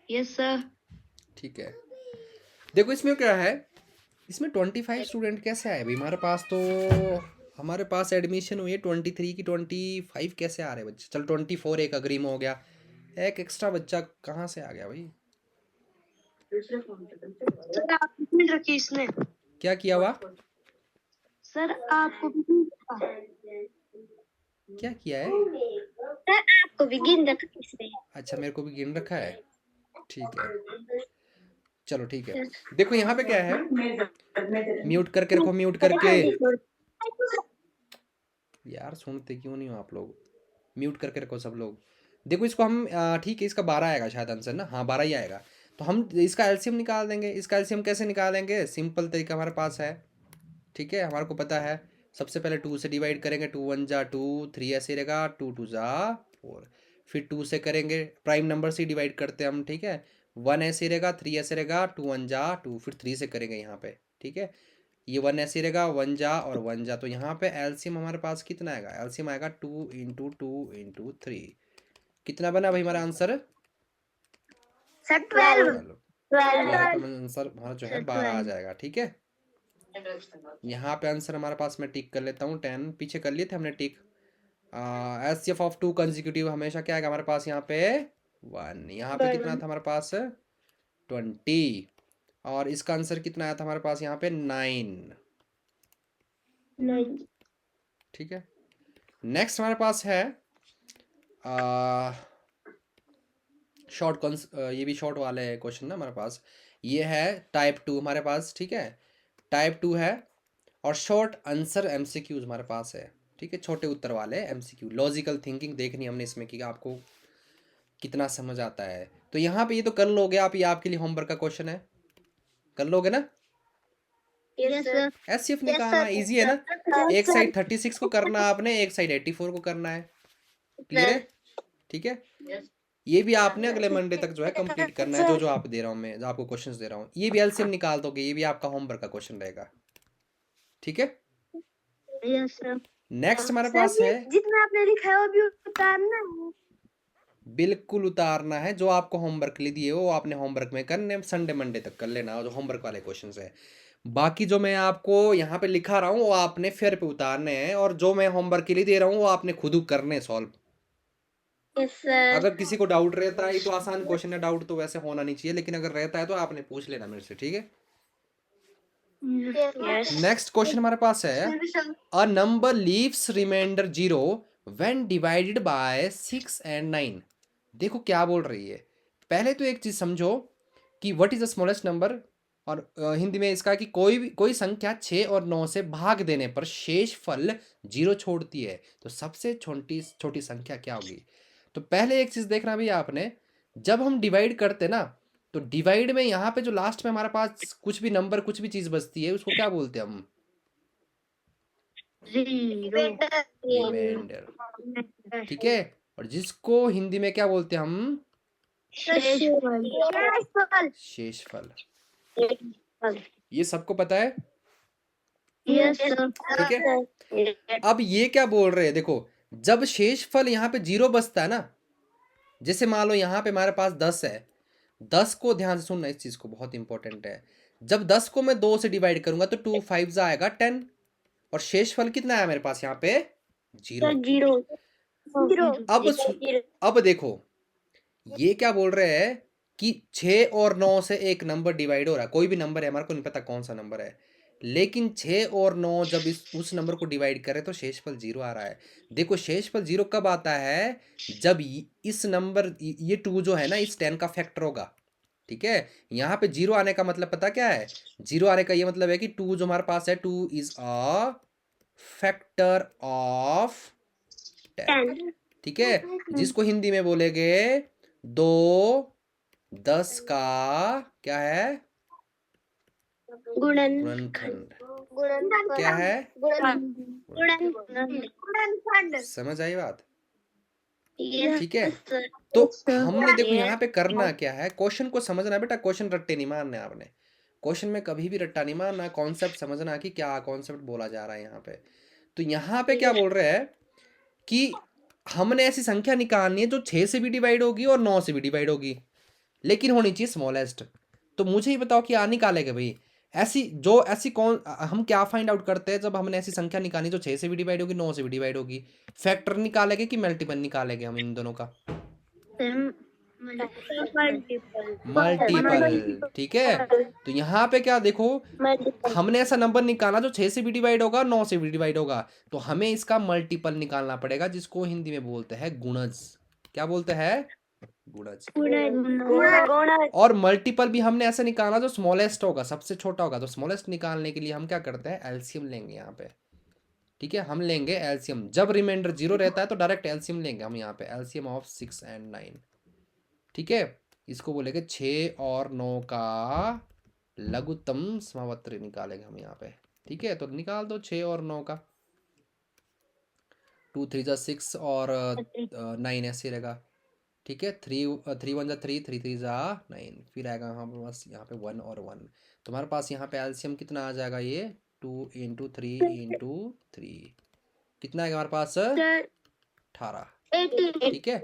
Yes sir. ठीक है, देखो इसमें क्या है, इसमें 25 स्टूडेंट कैसे आए भाई हमारे पास? तो हमारे पास एडमिशन हुई है 23 की, 25 कैसे आ रहे हैं बच्चे? चल 24 एक अग्री में हो गया, एक एक्स्ट्रा बच्चा कहाँ से आ गया भाई? सर आपको भी रखी इसने। क्या किया हुआ? सर आपको भी क्या किया है? सर आपको भी गिन रखा इसने। अच्छा मेरे को भी गिन रखा है, ठीक है, चलो ठीक है। देखो यहाँ पे क्या है, म्यूट करके रखो, म्यूट करके, यार सुनते क्यों नहीं हो आप लोग? म्यूट करके रखो सब लोग। देखो इसको हम ठीक है, इसका 12 आएगा शायद आंसर ना, हाँ 12 ही आएगा। तो हम इसका एलसीएम निकाल देंगे। इसका एलसीएम कैसे निकालेंगे? सिंपल तरीका हमारे पास है, ठीक है, हमारे को पता है। सबसे पहले 2 से डिवाइड करेंगे, 2 1 जा 2, 3 ऐसे रहेगा, 2 2 जा 4। फिर 2 से करेंगे, प्राइम नंबर से डिवाइड करते हैं हम, ठीक है। 1 ऐसे रहेगा, 3 ऐसे रहेगा, 2 1 जा 2, फिर 3 से करेंगे यहाँ पे, ठीक है। ये 1 ऐसे रहेगा, 1 जा और 1 जा, तो यहाँ पे एलसीएम हमारे पास कितना आएगा? एलसीएम आएगा 2 इंटू 2 इंटू 3। कितना बना भाई हमारा आंसर? सर 12। 12 पे आंसर हमारा जो है 12 आ जाएगा, ठीक है। यहाँ पे आंसर हमारे पास मैं टिक कर लेता हूँ, 10 पीछे कर लिए थे हमने टिक। एचसीएफ ऑफ 2 कंसेक्यूटिव हमेशा क्या आएगा हमारे पास यहाँ पे? 1। यहाँ पे कितना था हमारे पास? 20। और इसका आंसर कितना आया था हमारे पास यहाँ पे? 9, ठीक है। नेक्स्ट हमारे पास है शॉर्ट ये भी शॉर्ट वाले क्वेश्चन ना हमारे पास। ये है टाइप 2 हमारे पास, ठीक है, टाइप 2 है। और शॉर्ट आंसर एमसीक्यूज हमारे पास है, ठीक है, छोटे उत्तर वाले एमसीक्यू। लॉजिकल थिंकिंग देखनी हमने इसमें कि आपको कितना समझ आता है। तो यहाँ पे ये तो कर लोगे आप, ये आपके लिए होमवर्क का क्वेश्चन है, कर लोगे ना? एचसीएफ निकालना इजी है ना। एक साइड 36 को करना आपने, एक साइड 84 को करना है। क्लियर है? ठीक है। ये भी आपने अगले मंडे तक जो है कंप्लीट करना है, जो आप दे रहा हूँ मैं, जो आपको क्वेश्चंस दे रहा हूँ। ये भी एलसीएम निकाल दोगे, ये भी आपका होमवर्क का क्वेश्चन रहेगा, ठीक है। नेक्स्ट हमारे पास है, जितना आपने लिखा है वो भी उतारना है। बिल्कुल उतारना है। जो आपको होमवर्क लिए दिए वो आपने होमवर्क में करने, संडे मंडे तक कर लेना, जो होमवर्क वाले क्वेश्चंस है। बाकी जो मैं आपको यहाँ पे लिखा रहा हूँ वो आपने फेयर पे उतारने हैं, और जो मैं होमवर्क के लिए दे रहा हूँ वो आपने खुद करने सॉल्व। अगर किसी को डाउट रहता है, तो आसान क्वेश्चन है, डाउट तो वैसे होना नहीं चाहिए, लेकिन अगर रहता है तो आपने पूछ लेना मेरे से, ठीक है। नेक्स्ट क्वेश्चन हमारे पास है, a number leaves remainder 0 when divided by 6 and 9। देखो क्या बोल रही है। पहले तो एक चीज समझो कि what is the smallest number, और हिंदी में इसका कि कोई संख्या 6 और 9 से भाग देने पर शेष फल 0 छोड़ती है, तो सबसे छोटी संख्या क्या होगी? तो पहले एक चीज देखना भैया आपने, जब हम डिवाइड करते ना, तो डिवाइड में यहाँ पे जो लास्ट में हमारे पास कुछ भी नंबर, कुछ भी चीज बचती है, उसको क्या बोलते हैं हम? रिमाइंडर, ठीक है। और जिसको हिंदी में क्या बोलते हैं हम? शेषफल। ये सबको पता है, ठीक है। अब ये क्या बोल रहे हैं, देखो, जब शेषफल यहाँ पे 0 बचता है ना, जैसे मान लो यहाँ पे हमारे पास 10 है, 10 को ध्यान से सुनना, इस चीज को बहुत इंपॉर्टेंट है। जब 10 को मैं 2 से डिवाइड करूंगा तो 2 5 आएगा 10, और शेषफल कितना है मेरे पास यहाँ पे? 0। अब देखो ये क्या बोल रहे हैं कि 6 और 9 से एक नंबर डिवाइड हो रहा है, कोई भी नंबर है, हमारे को नहीं पता कौन सा नंबर है, लेकिन 6 और 9 जब उस नंबर को डिवाइड करें तो शेषफल 0 आ रहा है। देखो शेषफल 0 कब आता है? जब इस नंबर, ये 2 जो है ना, इस 10 का फैक्टर होगा, ठीक है। यहाँ पे 0 आने का मतलब पता क्या है? 0 आने का ये मतलब है कि 2 जो हमारे पास है, 2 इज अ फैक्टर ऑफ 10, ठीक है। जिसको हिंदी में बोलेंगे 2 10 का क्या है? गुणनखंड। क्या है? समझ आई बात? ठीक है। तो हमने देखो यहाँ पे करना क्या है, क्वेश्चन को समझना बेटा, क्वेश्चन रट्टे नहीं मारने आपने। क्वेश्चन में कभी भी रट्टा नहीं मारना, कॉन्सेप्ट समझना कि क्या कॉन्सेप्ट बोला जा रहा है यहाँ पे। तो यहाँ पे क्या बोल रहे हैं कि हमने ऐसी संख्या निकालनी है जो 6 से भी डिवाइड होगी और 9 से भी डिवाइड होगी, लेकिन होनी चाहिए स्मॉलेस्ट। तो मुझे ही बताओ कि निकालेगा भाई ऐसी कौन, हम क्या फाइंड आउट करते हैं जब हमने ऐसी संख्या निकाली जो 6 से भी डिवाइड होगी, 9 से भी डिवाइड होगी? फैक्टर निकालेंगे कि मल्टीपल निकालेंगे हम इन दोनों का? मल्टीपल, ठीक है। तो यहाँ पे क्या देखो, हमने ऐसा नंबर निकाला जो 6 से भी डिवाइड होगा, 9 से भी डिवाइड होगा, तो हमें इसका मल्टीपल निकालना पड़ेगा, जिसको हिंदी में बोलते हैं गुणज। क्या बोलते हैं? गुणज। और मल्टीपल भी हमने ऐसा निकाला जो स्मॉलेस्ट होगा, सबसे छोटा होगा। तो स्मॉलेस्ट निकालने के लिए हम क्या करते हैं? एलसीएम लेंगे यहाँ पे, ठीक है, हम लेंगे एलसीएम। जब रिमाइंडर 0 रहता है तो डायरेक्ट एलसीएम लेंगे हम यहाँ पे, एलसीएम ऑफ 6 and 9। ठीक है, इसको बोलेंगे 6 और 9 का लघुत्तम समावर्ती निकालेंगे हम यहाँ पे। ठीक है, तो निकाल दो 6 और 9 का। 2 3 जा 6 और 9 ऐसे रहेगा। ठीक है, 3 1 जा 3, 3 3 जा 9, फिर आएगा हमारे पास यहाँ पे 1 और 1। तुम्हारे पास यहाँ पे एलसीएम कितना आ जाएगा, ये 2 × 3 × 3 कितना आएगा हमारे पास, 18। 18 ठीक है,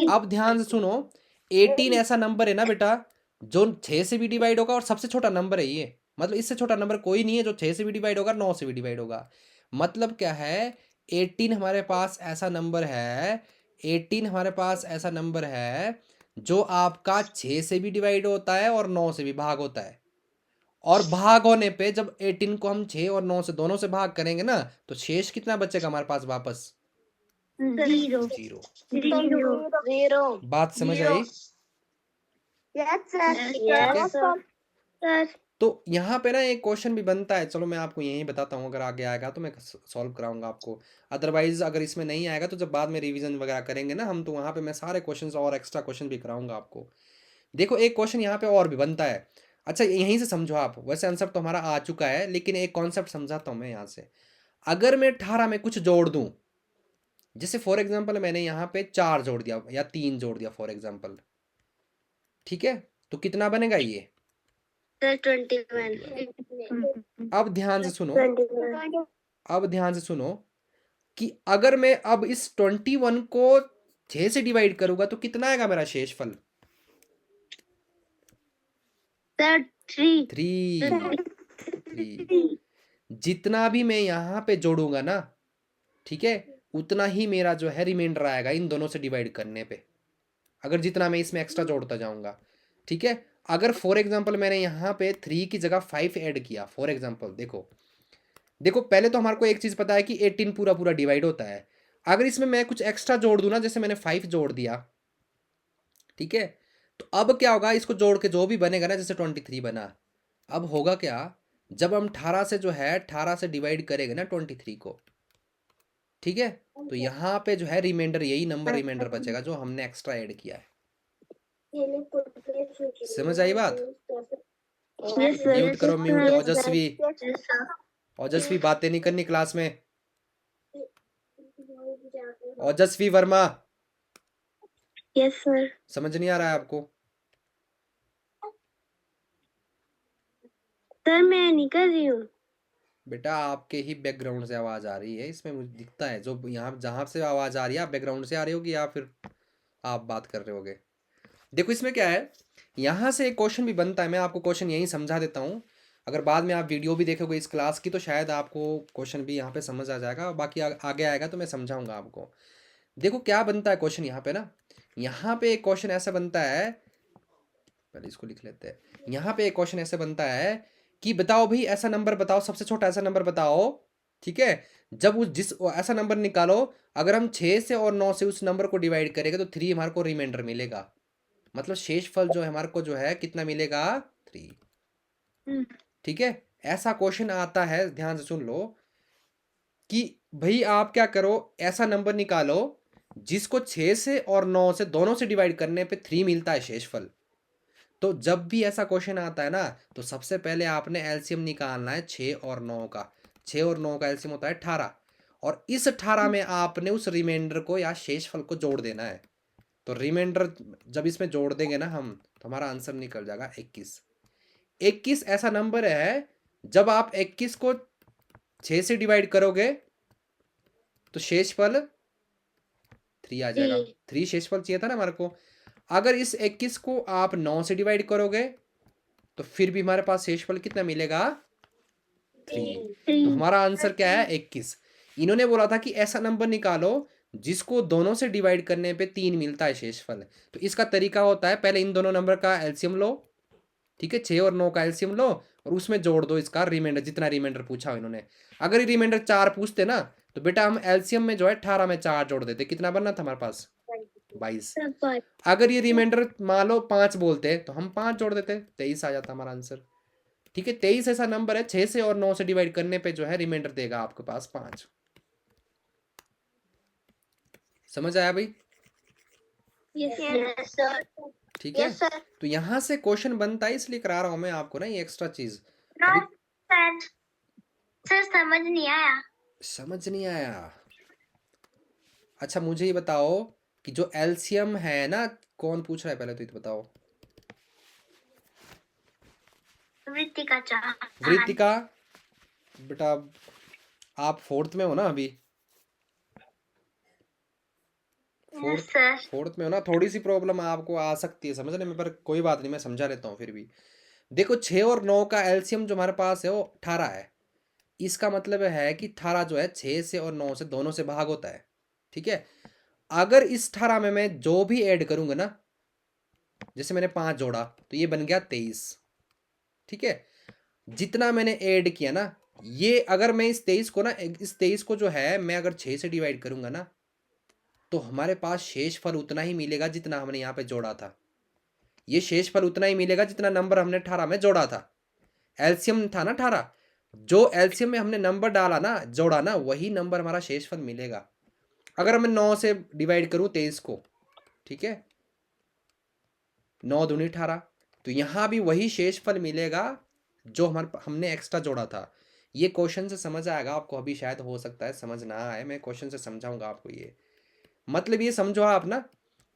अब ध्यान से सुनो, 18 ऐसा नंबर है ना बेटा जो 6 से भी डिवाइड होगा और सबसे छोटा नंबर है ये। मतलब इससे छोटा नंबर कोई नहीं है जो 6 से भी डिवाइड होगा, 9 से भी डिवाइड होगा। मतलब क्या है, 18 हमारे पास ऐसा नंबर है, 18 हमारे पास ऐसा नंबर है जो आपका 6 से भी डिवाइड होता है और 9 से भी भाग होता है। और भाग होने पे जब 18 को हम 6 और 9 से दोनों से भाग करेंगे ना, तो शेष कितना बचेगा हमारे पास वापस, 0 0। 0 बात समझ आई? Yes Yes, sir sir. तो यहाँ पे ना एक क्वेश्चन भी बनता है, चलो मैं आपको यही बताता हूँ, अगर आगे आएगा तो मैं सॉल्व कराऊंगा आपको। अदरवाइज अगर इसमें नहीं आएगा तो जब बाद में रिवीजन वगैरह करेंगे ना हम, तो वहाँ पे मैं सारे क्वेश्चंस और एक्स्ट्रा क्वेश्चन भी कराऊंगा आपको। देखो एक क्वेश्चन यहाँ पे और भी बनता है। अच्छा यहीं से समझो आप, वैसे आंसर तो हमारा आ चुका है, लेकिन एक कॉन्सेप्ट समझाता हूँ मैं यहाँ से। अगर मैं 18 में कुछ जोड़ दूँ, जैसे फॉर एग्जाम्पल मैंने यहाँ पे 4 जोड़ दिया या 3 जोड़ दिया फॉर एग्जाम्पल, ठीक है, तो कितना बनेगा ये? सर 21। अब ध्यान से सुनो, 21 अब ध्यान से सुनो कि अगर मैं अब इस 21 को 6 से डिवाइड करूंगा तो कितना आएगा मेरा शेषफल? सर 3। 3। जितना भी मैं यहाँ पे जोड़ूंगा ना, ठीक है, उतना ही मेरा जो है रिमाइंडर आएगा इन दोनों से डिवाइड करने पे, अगर जितना मैं इसमें एक्स्ट्रा जोड़ता जाऊंगा। ठीक है, अगर फॉर एग्जांपल मैंने यहाँ पे 3 की जगह 5 ऐड किया फॉर एग्जांपल, देखो पहले तो हमारे को एक चीज़ पता है कि 18 पूरा पूरा डिवाइड होता है। अगर इसमें मैं कुछ एक्स्ट्रा जोड़ दूँ ना, जैसे मैंने 5 जोड़ दिया, ठीक है, तो अब क्या होगा, इसको जोड़ के जो भी बनेगा ना, जैसे 23 बना, अब होगा क्या, जब हम 18 से जो है 18 से डिवाइड करेंगे ना 23 को, ठीक है, तो यहाँ पे जो है रिमाइंडर, यही नंबर रिमाइंडर बचेगा जो हमने एक्स्ट्रा ऐड किया है। समझ आई बात? Yes sir. म्यूट करो, म्यूट। ओजस्वी, यस सर। ओजस्वी बातें नहीं करनी क्लास में। ओजस्वी वर्मा, यस सर। समझ नहीं आ रहा है आपको? सर मैं नहीं कर रही हूँ। बेटा आपके ही बैकग्राउंड से आवाज आ रही है, इसमें मुझे दिखता है, जो यहाँ जहाँ से आवाज आ रही है आप बैकग्राउंड से आ रही होगी या फिर आप बात कर रहे होगे। देखो इसमें क्या है, यहाँ से एक क्वेश्चन भी बनता है, मैं आपको क्वेश्चन यहीं समझा देता हूँ। अगर बाद में आप वीडियो भी देखोगे इस क्लास की तो शायद आपको क्वेश्चन भी यहाँ पे समझ आ जाएगा, बाकी आगे आएगा तो मैं समझाऊंगा आपको। देखो क्या बनता है क्वेश्चन यहाँ पे ना, यहाँ पे एक क्वेश्चन ऐसा बनता है, पहले इसको लिख लेते हैं। यहाँ पे एक क्वेश्चन ऐसे बनता है कि बताओ भाई ऐसा नंबर बताओ, सबसे छोटा ऐसा नंबर बताओ, ठीक है, जब उस जिस ऐसा नंबर निकालो, अगर हम 6 से और 9 से उस नंबर को डिवाइड करेंगे तो 3 हमारे को रिमाइंडर मिलेगा। मतलब शेषफल जो है हमारे को जो है कितना मिलेगा, 3। ठीक है, ऐसा क्वेश्चन आता है, ध्यान से सुन लो कि भाई आप क्या करो, ऐसा नंबर निकालो जिसको 6 से और 9 से दोनों से डिवाइड करने पे 3 मिलता है शेषफल। तो जब भी ऐसा क्वेश्चन आता है ना, तो सबसे पहले आपने एलसीएम निकालना है 6 और 9 का। 6 और 9 का एलसीएम होता है 18, और इस 18 में आपने उस रिमाइंडर को या शेषफल को जोड़ देना है। तो रिमाइंडर जब इसमें जोड़ देंगे ना हम, तो हमारा आंसर निकल जाएगा 21। 21 ऐसा नंबर है, जब आप 21 को 6 से डिवाइड करोगे तो शेषफल 3 आ जाएगा। 3 शेषफल चाहिए था ना हमारे को। अगर इस 21 को आप 9 से डिवाइड करोगे तो फिर भी हमारे पास शेषफल कितना मिलेगा, 3। तो हमारा आंसर क्या है, 21। इन्होंने बोला था कि ऐसा नंबर निकालो जिसको दोनों से डिवाइड करने पे 3 मिलता है शेषफल। तो इसका तरीका होता है, पहले इन दोनों नंबर का एलसीएम लो, ठीक है, 6 और 9 का एलसीएम लो और उसमें जोड़ दो इसका रिमाइंडर, जितना रिमाइंडर पूछा इन्होंने। अगर ये रिमाइंडर 4 पूछते ना, तो बेटा हम एलसीएम में जो है 18 में 4 जोड़ देते, कितना बनना था हमारे पास, 22। अगर ये रिमाइंडर मान लो 5 बोलते तो हम 5 जोड़ देते, 23 आ जाता हमारा आंसर। ठीक है, 23 ऐसा नंबर है 6 से और 9 से डिवाइड करने पे जो है रिमाइंडर देगा आपके पास 5। समझ आया भाई? Yes sir. ठीक है, यस सर। तो यहाँ से क्वेश्चन बनता है, इसलिए करा रहा हूँ मैं आपको ना ये एक्स्ट्रा चीज। नो अभी सर, सर समझ नहीं आया। समझ नहीं आया? अच्छा मुझे ये बताओ कि जो एलसीएम है ना, कौन पूछ रहा है पहले तो ये बताओ? वृत्तिका चौहान। वृत्तिका, बेटा आप फोर्थ में हो ना अभी? Yes sir. फोर्थ में हो ना, थोड़ी सी प्रॉब्लम आपको आ सकती है समझने में, पर कोई बात नहीं, मैं समझा लेता हूँ फिर भी। देखो 6 और 9 का एलसीएम जो हमारे पास है वो 18 है। इसका मतलब है कि 18 जो है 6 से और 9 से दोनों से भाग होता है। ठीक है, अगर इस 18 में मैं जो भी ऐड करूंगा ना, जैसे मैंने 5 जोड़ा तो ये बन गया 23। ठीक है, जितना मैंने ऐड किया ना, ये अगर मैं इस 23 को ना, इस 23 को जो है मैं अगर 6 से डिवाइड करूंगा ना, तो हमारे पास शेष फल उतना ही मिलेगा जितना हमने यहाँ पे जोड़ा था। ये शेष फल उतना ही मिलेगा जितना नंबर हमने 18 में जोड़ा था। एलसीएम था ना 18, जो एलसीएम में हमने नंबर डाला ना, जोड़ा ना, वही नंबर हमारा शेष फल मिलेगा। अगर मैं 9 से डिवाइड करूं 23 को, ठीक है, 9 दूनी 18, तो यहां भी वही शेष फल मिलेगा जो हमने एक्स्ट्रा जोड़ा था। ये क्वेश्चन से समझ आएगा आपको, अभी शायद हो सकता है समझ ना आए, मैं क्वेश्चन से समझाऊंगा आपको। ये मतलब ये समझो आप ना,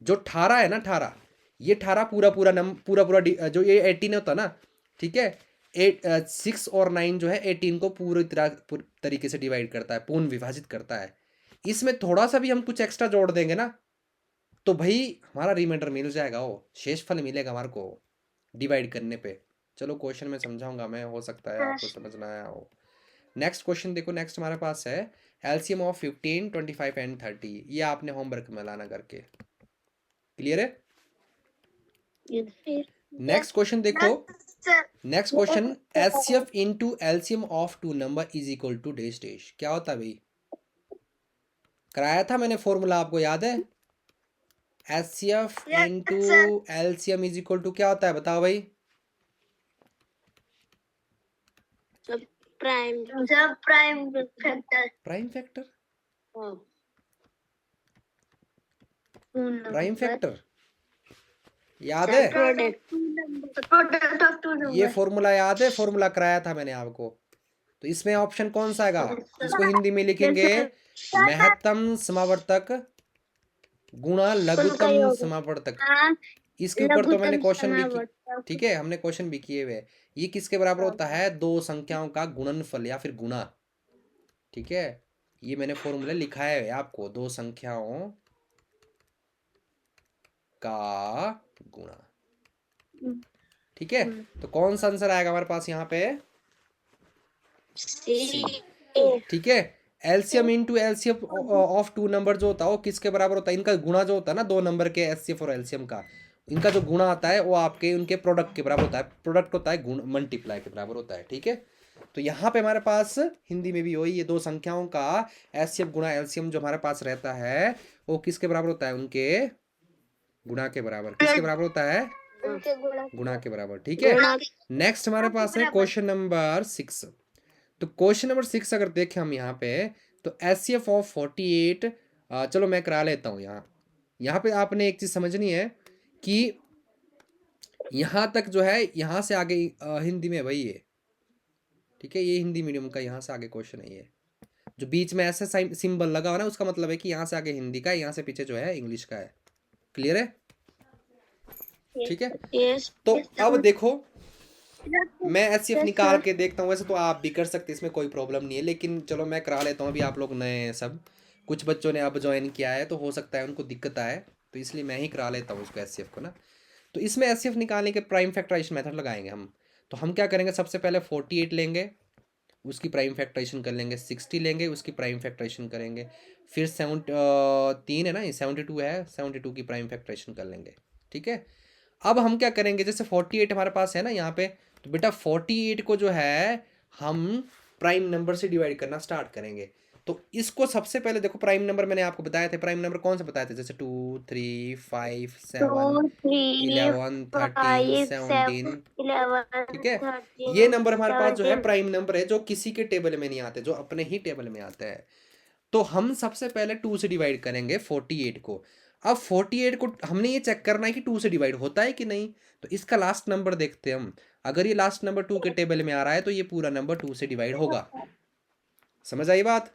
जो 18 है ना, 18, ये 18 पूरा पूरा पूरा पूरा जो ये 18 होता ना, ठीक है, 6 और 9 जो है 18 को पूरी तरीके से डिवाइड करता है, पूर्ण विभाजित करता है। इसमें थोड़ा सा भी हम कुछ एक्स्ट्रा जोड़ देंगे ना, तो भाई हमारा रिमाइंडर मिल जाएगा, वो शेष फल मिलेगा हमारे को डिवाइड करने पे। चलो क्वेश्चन में समझाऊंगा मैं, हो सकता है आपको समझ ना आया हो। नेक्स्ट क्वेश्चन देखो, नेक्स्ट हमारे पास है एलसीएम ऑफ 15, 25 एंड 30। ये आपने होमवर्क में लाना करके। क्लियर है? नेक्स्ट क्वेश्चन देखो, next question, HCF into LCM of two number is equal to dash dash. क्या होता है भाई? कराया था मैंने फॉर्मूला, आपको याद है? HCF into LCM is equal to क्या होता है, बताओ भाई? Prime factor. Prime factor? Prime factor याद है? प्रोडक्ट ऑफ टू ये फॉर्मूला याद है? फॉर्मूला कराया था मैंने आपको। तो इसमें ऑप्शन कौन सा आएगा? इसको हिंदी में लिखेंगे महत्तम समावर्तक गुणा लघुत्तम समावर्तक। इसके ऊपर तो मैंने क्वेश्चन भी किया, ठीक है, हमने क्वेश्चन भी किए हुए। ये किसके बराबर होता है? दो संख्याओं का गुणनफल या फिर गुणा। ठीक है, ये मैंने फॉर्मूला लिखा है आपको, दो संख्याओं का गुणा। ठीक है, तो कौन सा आंसर आएगा हमारे पास यहाँ पे? सी। ठीक है, LCM into LCF of two number जो होता है वो किसके बराबर होता है? इनका गुणा जो होता है ना, दो नंबर के एचसीएफ और एलसीएम का, इनका जो गुणा आता है वो आपके उनके प्रोडक्ट के बराबर होता है। प्रोडक्ट होता है गुण मल्टीप्लाई के बराबर होता है। ठीक है, तो यहाँ पे हमारे पास हिंदी में भी वही, ये दो संख्याओं का एचसीएफ गुणा एलसीएम जो हमारे पास रहता है वो किसके बराबर होता है? उनके गुणा के बराबर। किसके बराबर होता है? गुणा के बराबर। ठीक है, नेक्स्ट हमारे पास है क्वेश्चन नंबर 6। तो क्वेश्चन नंबर 6 अगर देखें हम यहाँ पे, तो एचसीएफ ऑफ 48, चलो मैं करा लेता हूँ। यहाँ पे आपने एक चीज समझनी है कि यहाँ तक जो है, यहाँ से आगे हिंदी में वही है। ठीक है, ये हिंदी मीडियम का यहाँ से आगे क्वेश्चन है। ये जो बीच में ऐसा सिंबल लगा हुआ ना, उसका मतलब है कि यहाँ से आगे हिंदी का है, यहाँ से पीछे जो है इंग्लिश का है। क्लियर है? ठीक है, तो अब देखो मैं एचसीएफ निकाल के देखता हूँ। वैसे तो आप भी कर सकते हैं, इसमें कोई प्रॉब्लम नहीं है, लेकिन चलो मैं करा लेता हूँ। अभी आप लोग नए हैं सब, कुछ बच्चों ने अब ज्वाइन किया है, तो हो सकता है उनको दिक्कत आए, तो इसलिए मैं ही करा लेता हूँ उसको एचसीएफ को ना। तो इसमें एचसीएफ निकालने के प्राइम फैक्टराइजेशन मेथड लगाएंगे हम। तो हम क्या करेंगे, सबसे पहले 48 लेंगे, उसकी प्राइम फैक्टराइजेशन कर लेंगे। 60 लेंगे, उसकी प्राइम फैक्टराइजेशन करेंगे। फिर 3 है ना, 72 है, 72 की प्राइम फैक्टराइजेशन कर लेंगे। ठीक है, अब हम क्या करेंगे, जैसे 48 हमारे पास है ना यहाँ पे, तो बेटा 48 को जो है हम प्राइम नंबर से डिवाइड करना स्टार्ट करेंगे। तो इसको सबसे पहले देखो, प्राइम नंबर मैंने आपको बताए थे, प्राइम नंबर कौन से बताए थे? जैसे 2, 3, 5, 7, 11, 13, 17। ठीक है, ये नंबर हमारे पास जो है प्राइम नंबर है, जो किसी के टेबल में नहीं आते, जो अपने ही टेबल में आते हैं। तो हम सबसे पहले 2 से डिवाइड करेंगे 48 को। अब 48 को हमने ये चेक करना है कि 2 से डिवाइड होता है कि नहीं। तो इसका लास्ट नंबर देखते हैं हम। अगर ये लास्ट नंबर 2 के टेबल में आ रहा है तो ये पूरा नंबर 2 से डिवाइड होगा। समझ आई बात?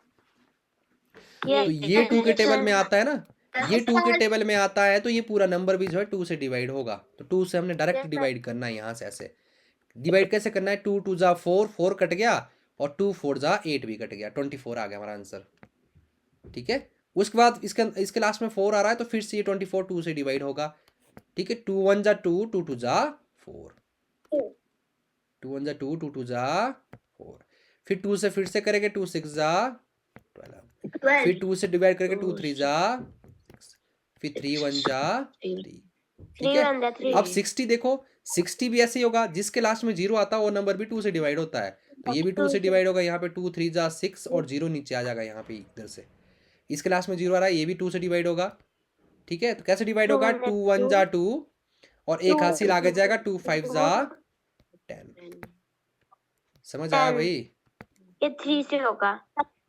तो ये 2 के टेबल में आता है ना, ये 2 के टेबल में आता है तो ये पूरा नंबर भी जो है 2 से डिवाइड होगा। तो 2 से हमने डायरेक्ट डिवाइड करना है यहाँ से। ऐसे डिवाइड कैसे करना है? 2 2 जा 4, 4 कट गया, और 2 4 जा 8 भी कट गया, 24 आ गया हमारा आंसर। ठीक है, उसके बाद इसके लास्ट में 4 आ रहा है तो फिर से ये 24 2 से डिवाइड होगा। ठीक है, 2 1 जा 2, 2 2 जा 4, 2 1 जा 2, 2 2 जा 4, फिर 2 से फिर से करेंगे, 2 6 जा 12, फिर 2 से डिवाइड करके 2 3 जा 6, फिर 3 1 जा 3। ठीक है, अब 60 देखो, 60 भी ऐसे ही होगा, जिसके लास्ट में 0 आता है वो नंबर भी 2 से डिवाइड होता है। तो ये भी 2 से डिवाइड होगा। यहाँ पे 2 3 जा 6 और 0 नीचे आ जाएगा यहाँ पे इधर से। इसके लास्ट में 0 आ रहा है, ये भी 2 से डिवाइड होगा। ठीक है, तो कैसे डिवाइड होगा? 2 1 जा 2 और एक हासिल आगे जाएगा, 2 5 जा 10। समझ आया भाई? ये 3 से होगा।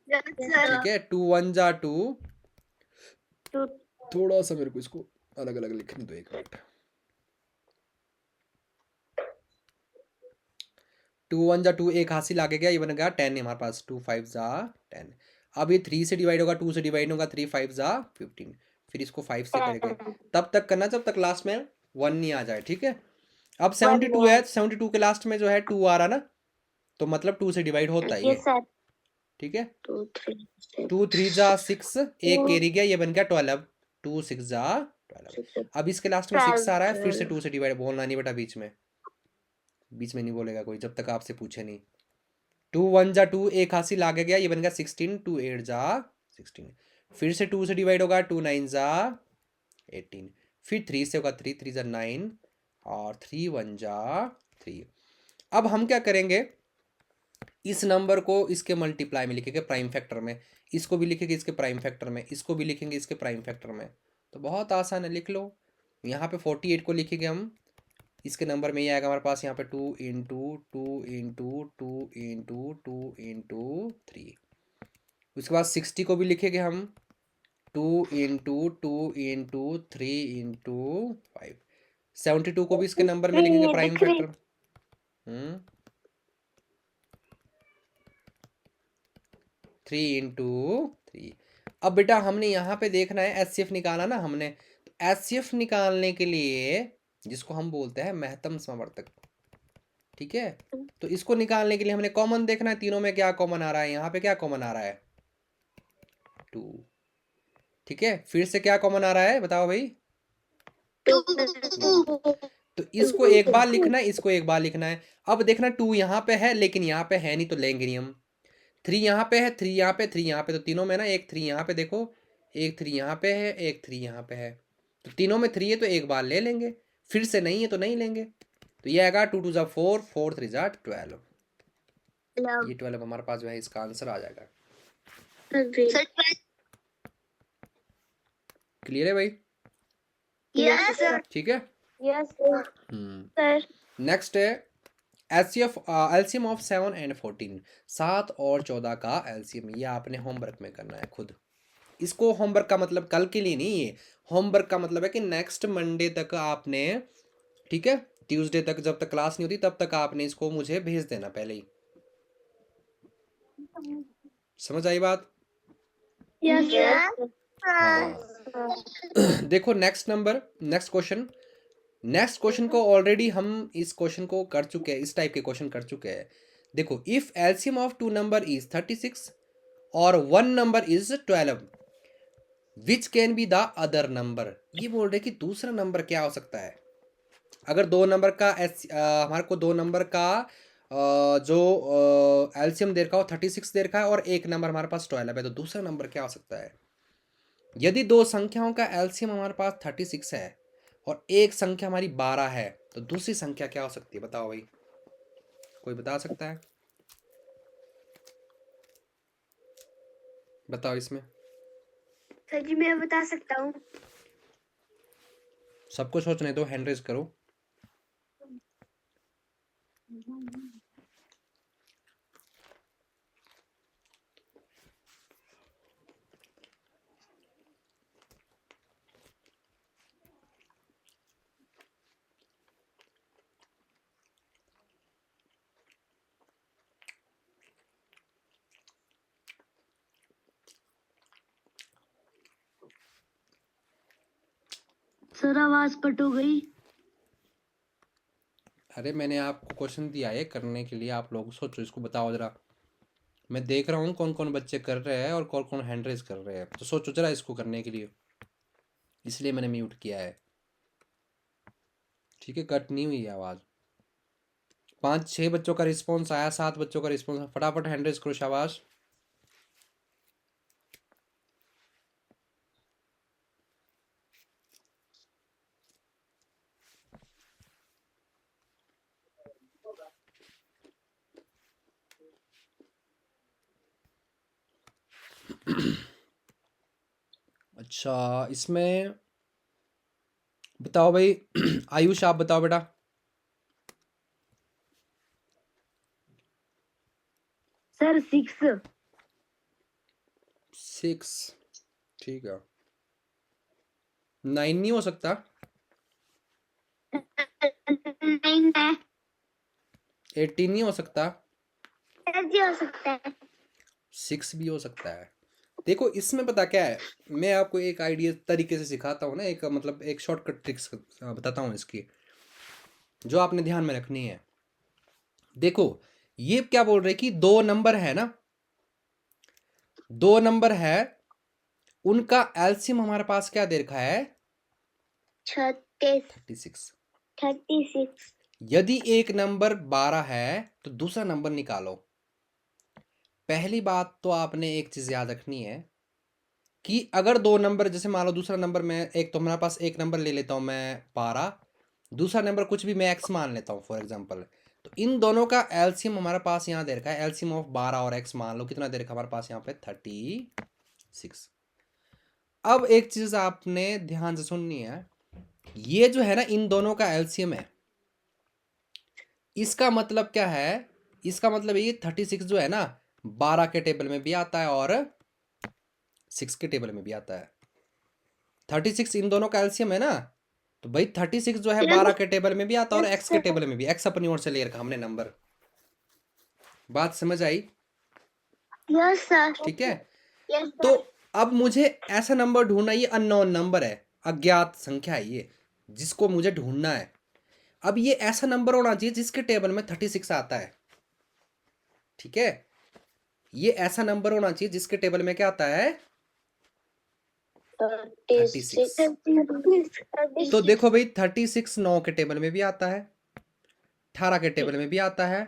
ठीक है, 2 1 जा 2। थोड़ा सा मेरे को इसको अलग अलग लिखने दो, एक मिनट। 2 1 जा 2, एक हासिल आगे गया, ये बन गया 10 है हमारे पास। 2 5 जा 10। अब ये 3 से डिवाइड होगा, 2 से डिवाइड होगा, 3 5 जा 15। फिर इसको 5 से करेंगे, तब तक करना जब तक लास्ट में 1 नहीं आ जाए। ठीक है, अब 72 है, 72 के लास्ट में जो है 2 आ रहा ना, तो मतलब 2 से डिवाइड होता है ये। ठीक है, 2 3 जा 6, एक कैरी गया, ये बन गया 12। 2 6 जा 12। अब इसके लास्ट में 6 आ रहा है, फिर से 2 से डिवाइड। बोलना नहीं बेटा, बीच में नहीं बोलेगा कोई जब तक आपसे पूछे नहीं। 2 1 जा 2, एक हासिल आगे गया, ये बन गया 16। 2 8 जा 16, फिर से 2 से डिवाइड होगा, 2 9 जा 18, फिर 3 से होगा, 3 3 जा 9 और 3 1 जा 3। अब हम क्या करेंगे, इस नंबर को इसके मल्टीप्लाई में लिखेंगे, प्राइम फैक्टर में। इसको भी लिखेंगे इसके प्राइम फैक्टर में, इसको भी लिखेंगे इसके प्राइम फैक्टर में। तो बहुत आसान है, लिख लो। यहाँ पे 48 को लिखेंगे हम, इसके नंबर में ये आएगा हमारे पास यहाँ पे 2 इंटू 2 इंटू 2 इंटू 2 इंटू 3। उसके बाद 60 को भी लिखेंगे हम 2 इंटू 2 इंटू 3 इंटू 5। 72 को भी इसके नंबर में लिखेंगे प्राइम फैक्टर। 3 इंटू 3। अब बेटा हमने यहाँ पे देखना है एचसीएफ निकाला ना हमने, तो एचसीएफ निकालने के लिए जिसको हम बोलते हैं महत्तम समवर्तक। ठीक है, तो इसको निकालने के लिए हमने कॉमन देखना है, तीनों में क्या कॉमन आ रहा है। यहाँ पे क्या कॉमन आ रहा है? 2। ठीक है, फिर से क्या कॉमन आ रहा है बताओ भाई? 2। तो इसको एक बार लिखना है, इसको एक बार लिखना है। अब देखना 2 यहाँ पे है लेकिन यहाँ पे है नहीं, तो लेंगे नहीं हम। 3 यहाँ पे है, 3 यहाँ पे, 3 यहाँ पे, तो तीनों में ना एक 3 यहाँ पे देखो, एक 3 यहाँ पे है, एक 3 यहाँ पे है, तो तीनों में 3 है तो एक बार ले लेंगे, फिर से नहीं है तो नहीं लेंगे। तो ये आएगा 2 2 जा 4, 4 3 जा 12। ये 12 हमारे पास जो है इसका आंसर आ जाएगा। क्लियर है भाई? Yes sir. ठीक है, यस सर। नेक्स्ट है एलसीएम ऑफ 7 एंड 14। 7 और 14 का एलसीएम, ये आपने होमवर्क में करना है खुद। इसको होमवर्क का मतलब कल के लिए नहीं, ये होमवर्क का मतलब है कि नेक्स्ट मंडे तक आपने, ठीक है, ट्यूसडे तक जब तक क्लास नहीं होती तब तक आपने इसको मुझे भेज देना पहले ही। समझ आई बात? यस हाँ। देखो नेक्स्ट क्वेश्चन को ऑलरेडी हम इस क्वेश्चन को कर चुके हैं, इस टाइप के क्वेश्चन कर चुके हैं। देखो, if LCM of 2 number is 36 और 1 number is 12, which can be the other number. ये बोल रहे कि दूसरा नंबर क्या हो सकता है। अगर दो नंबर का हमारे को दो नंबर का जो एलसीएम दे रखा हो 36 दे रखा है और एक नंबर हमारे पास 12 है, तो दूसरा नंबर क्या हो सकता है। यदि दो संख्याओं का एलसीएम हमारे पास 36 है और एक संख्या हमारी 12 है, तो दूसरी संख्या क्या हो सकती है बताओ भाई, कोई बता सकता है? बताओ इसमें। सर जी मैं बता सकता हूँ। सबको सोचने दो, हैंड रेज करो। सर आवाज कट हो गई। अरे मैंने आपको क्वेश्चन दिया है करने के लिए, आप लोग सोचो, इसको बताओ जरा। मैं देख रहा हूँ कौन कौन बच्चे कर रहे हैं और कौन कौन हैंड रेज कर रहे हैं, तो सोचो जरा इसको करने के लिए, इसलिए मैंने म्यूट किया है। ठीक है, कट नहीं हुई है आवाज़। 5-6 बच्चों का रिस्पॉन्स आया, 7 बच्चों का रिस्पॉन्स, फटाफट हैंड रेज करो, शाबाश। अच्छा, इसमें बताओ भाई आयुष आप बताओ बेटा। सर 6। 6, ठीक है। 9 नहीं हो सकता? 9 है। 18 नहीं हो सकता? जी हो सकता है। 6 भी हो सकता है। देखो इसमें पता क्या है, मैं आपको एक आइडिया तरीके से सिखाता हूँ ना, एक मतलब एक शॉर्टकट ट्रिक्स बताता हूँ इसकी, जो आपने ध्यान में रखनी है। देखो ये क्या बोल रहे कि 2 नंबर है ना, 2 नंबर है, उनका एलसीएम हमारे पास क्या दे रखा है? 36। 36। यदि एक नंबर 12 है तो दूसरा नंबर निकालो। पहली बात तो आपने एक चीज याद रखनी है कि अगर 2 नंबर, जैसे मान लो दूसरा नंबर में एक, तो हमारे पास एक नंबर ले लेता हूं मैं 12, दूसरा नंबर कुछ भी मैं एक्स मान लेता हूं फॉर एग्जांपल, तो इन दोनों का एलसीएम हमारे पास यहाँ दे रखा है, एलसीएम ऑफ 12 और एक्स मान लो कितना दे रखा है हमारे पास यहाँ पे 36। अब एक चीज आपने ध्यान से सुननी है, ये जो है ना इन दोनों का एलसीएम है, इसका मतलब क्या है? इसका मतलब ये 36 जो है ना 12 के टेबल में भी आता है और 6 के टेबल में भी आता है। 36 इन दोनों का एलसीएम है ना, तो भाई 36 जो है 12 के टेबल में भी आता है और एक्स के टेबल में भी, एक्स अपनी ओर से ले रखा हमने नंबर। बात समझ आई? Yes sir. ठीक है, यस तो अब मुझे ऐसा नंबर ढूंढना, ये अननोन नंबर है, अज्ञात संख्या है ये, जिसको मुझे ढूंढना है। अब ये ऐसा नंबर होना चाहिए जिसके टेबल में 36 आता है। ठीक है, ये ऐसा नंबर होना चाहिए जिसके टेबल में क्या आता है? 36। तो देखो भाई 36 9 के टेबल में भी आता है, 18 के टेबल में भी आता है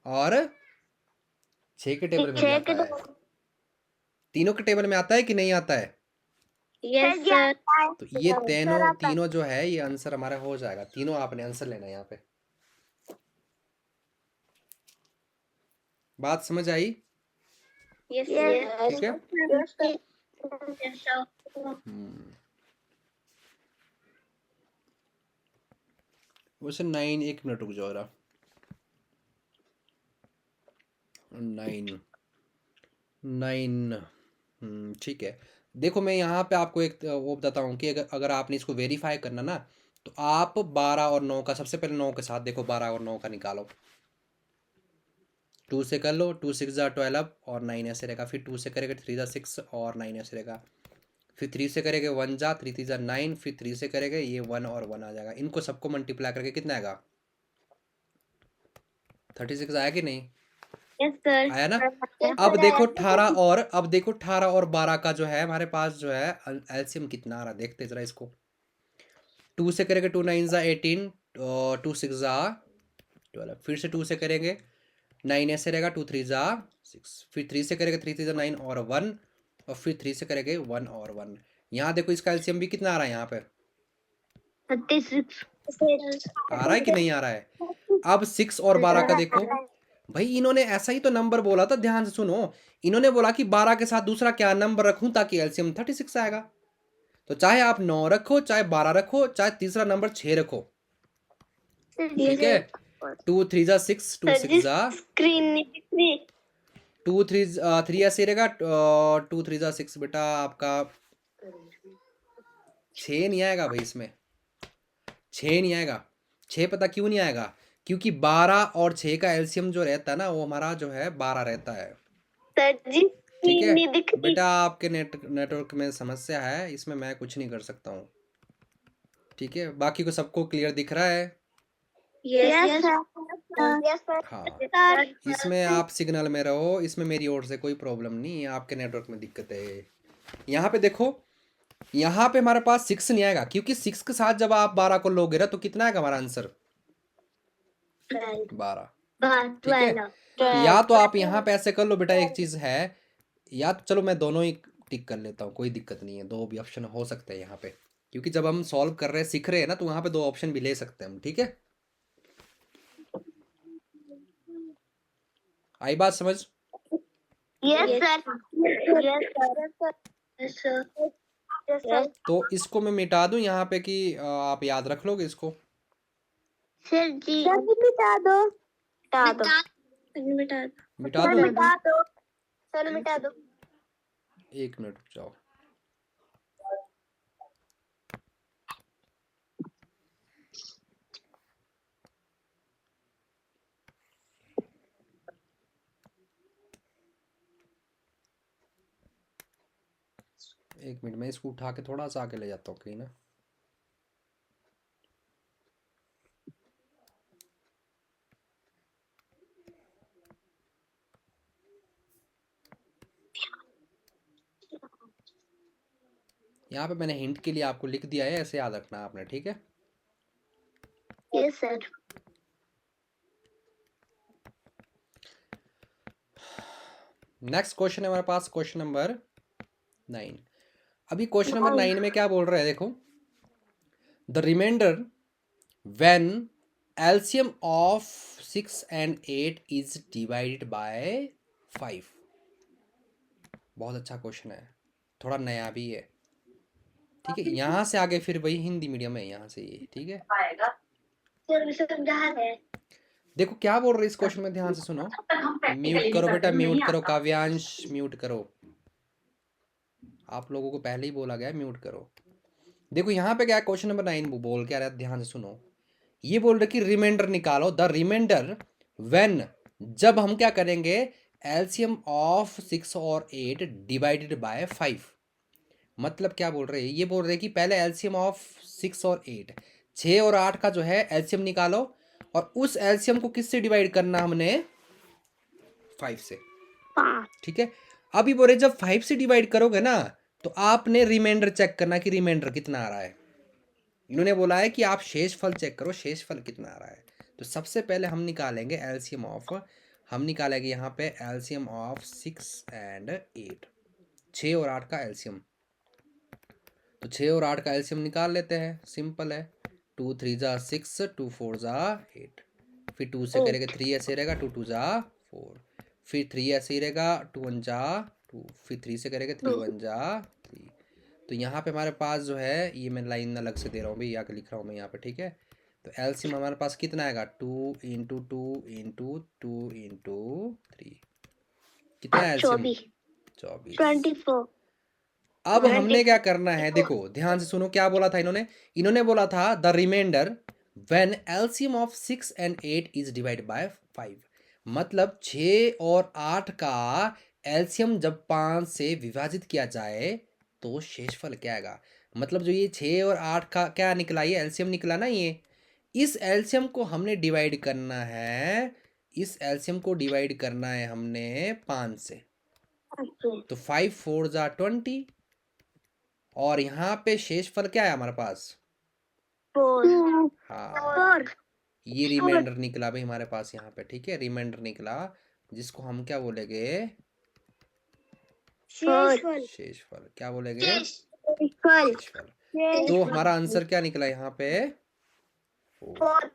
और 6 के टेबल में भी आता है। तीनों के टेबल में आता है कि नहीं आता है? Yes sir. तो ये तीनों जो है ये आंसर हमारा हो जाएगा। तीनों आपने आंसर लेना है यहाँ पे। बात समझ आई? यस ठीक है। वैसे 9, 1 मिनट रुक जाओ जरा। 9 ठीक है। देखो मैं यहाँ पे आपको एक वो बताता हूँ कि अगर आपने इसको वेरीफाई करना ना, तो आप 12 और 9 का, सबसे पहले 9 के साथ देखो, 12 और 9 का निकालो, 2 से कर लो, 2 6 जा 12 और 9 ऐसे रहेगा, फिर 2 से करेगा 3 जा 6 और 9 ऐसे रहेगा, फिर 3 से करेंगे 1 जा 3 3 जा 9, फिर 3 से करेंगे ये 1 और 1 आ जाएगा। इनको सबको मल्टीप्लाई करके कितना आएगा? 36 आया कि नहीं? Yes sir. आया ना? अब देखो 18 और 12 का जो है हमारे पास जो है एलसीएम कितना आ रहा है, देखते जरा इसको। 2 से करेंगे 2 9 जा 18 और 2 6 जा 12, फिर से 2 से करेंगे 9 ऐसे रहेगा, 2 3 जा 6, फिर 3 से करेंगे 3 3 जा 9 और 1, और फिर 3 से करेंगे 1 और 1। यहाँ देखो इसका एलसीएम भी कितना आ रहा है यहाँ पे? 36 आ रहा है कि नहीं आ रहा है? अब 6 और 12 का देखो भाई, इन्होंने ऐसा ही तो नंबर बोला था, ध्यान से सुनो। इन्होंने बोला कि 12 के साथ दूसरा क्या नंबर रखूं ताकि एलसीएम 36 आएगा। तो चाहे आप 9 रखो, चाहे 12 रखो, चाहे तीसरा नंबर 6 रखो। ठीक है, 2 3 जा 6, 2 6 जा स्क्रीन नहीं दिख रही। 2 3 3 ऐसे रहेगा, 2 3 जा 6 बेटा आपका 6 नहीं आएगा भाई, इसमें 6 नहीं आएगा। 6 पता क्यों नहीं आएगा? क्योंकि 12 और 6 का एलसीएम जो रहता है ना वो हमारा जो है 12 रहता है। सर जी ठीक स्क्रीन नहीं है दिख रही। बेटा, आपके नेटवर्क में समस्या है, इसमें मैं कुछ नहीं कर सकता हूँ। ठीक है, बाकी को सबको क्लियर दिख रहा है? Yes yes sir. हाँ, सर इसमें आप सिग्नल में रहो, इसमें मेरी ओर से कोई प्रॉब्लम नहीं है, आपके नेटवर्क में दिक्कत है। यहाँ पे देखो, यहाँ पे हमारे पास 6 नहीं आएगा, क्योंकि 6 के साथ जब आप 12 को लोगे ना तो कितना आएगा हमारा आंसर? 12। ठीक है, या तो आप यहाँ पे ऐसे कर लो बेटा, एक चीज़ है, या तो चलो मैं दोनों ही टिक कर लेता हूँ, कोई दिक्कत नहीं है, दो भी ऑप्शन हो सकते हैं यहाँ पे, क्योंकि जब हम सॉल्व कर रहे हैं, सीख रहे हैं ना, तो वहाँ पे दो ऑप्शन भी ले सकते हैं हम। ठीक है, आई बात समझ? Yes sir. Yes sir. तो इसको मैं मिटा दूं यहाँ पे कि आप याद रख लोगे इसको? सर जी मिटा दो। मिटा दो। मिटा दूं? मिटा दो। सर मिटा दो। 1 मिनट रुक जाओ। एक मिनट, मैं इसको उठा के थोड़ा सा आगे ले जाता हूँ कहीं ना। यहाँ पे मैंने हिंट के लिए आपको लिख दिया है, ऐसे याद रखना आपने। ठीक है, यस सर। नेक्स्ट क्वेश्चन है हमारे पास, क्वेश्चन नंबर 9। अभी क्वेश्चन नंबर 9 में क्या बोल रहा है, देखो, the remainder when LCM of 6 and 8 is divided by 5। बहुत अच्छा क्वेश्चन है, थोड़ा नया भी है। ठीक है, यहाँ से आगे फिर वही हिंदी मीडियम है, यहाँ से ये। ठीक है, देखो क्या बोल रहे इस क्वेश्चन में, ध्यान से सुनो। म्यूट करो बेटा, म्यूट करो, काव्यांश म्यूट करो, आप लोगों को पहले ही बोला गया म्यूट करो। देखो यहाँ पे क्या है, क्वेश्चन नंबर 9 बोल क्या रहा है, ध्यान से सुनो। ये बोल रहे कि रिमाइंडर निकालो, द रिमाइंडर व्हेन, जब हम क्या करेंगे, एलसीएम ऑफ 6 और 8 डिवाइडेड बाय 5। मतलब क्या बोल रहे हैं, ये बोल रहे हैं कि पहले एलसीएम ऑफ 6 और 8, 6 और 8 का जो है एलसीएम निकालो, और उस एलसीएम को किससे डिवाइड करना हमने? 5 से। ठीक है, अभी बोल रहे जब 5 से डिवाइड करोगे ना, तो आपने रिमाइंडर चेक करना कि रिमाइंडर कितना आ रहा है। इन्होंने बोला है कि आप शेषफल चेक करो, शेषफल कितना आ रहा है। तो सबसे पहले हम निकालेंगे एलसीएम ऑफ, हम निकालेंगे यहाँ पे एलसीएम ऑफ 6 and 8, 6 और 8 का एलसीएम। तो 6 और 8 का एलसीएम निकाल लेते हैं, सिंपल है। 2 3 जा 6, 2 4 जा 8, फिर 2 से करेंगे 3 ऐसे रहेगा, 2 2 जा 4, फिर 3 ऐसे ही रहेगा, 2 1 जा 2, फिर 3 से करेंगे 3 1 जा 3। तो यहाँ पे हमारे पास जो है, ये मैं लाइन अलग से दे रहा हूँ भाई, यहाँ लिख रहा हूँ मैं यहाँ पे। ठीक है, तो एलसीएम हमारे पास कितना आएगा, 2 × 2 × 2 × 3, कितना है एलसीएम? 24। 24। अब हमने क्या करना है, देखो ध्यान से सुनो, क्या बोला था इन्होंने बोला था the remainder when LCM of 6 and 8 is divide by 5। मतलब 6 और 8 का एलसीएम जब 5 से विभाजित किया जाए तो शेषफल क्या आएगा। मतलब जो ये 6 और 8 का क्या निकला, ये एलसीएम निकला ना, ये इस एलसीएम को हमने डिवाइड करना है, इस एलसीएम को डिवाइड करना है हमने 5 से। तो 5 4 जा 20, और यहाँ पे शेषफल क्या है हमारे पास? 4। हाँ, ये रिमाइंडर निकला भाई हमारे पास यहाँ पे। ठीक है, रिमाइंडर निकला, जिसको हम क्या बोलेंगे? शेषफल। क्या बोलेंगे? शेषफल। तो हमारा आंसर क्या निकला यहाँ पे? 4।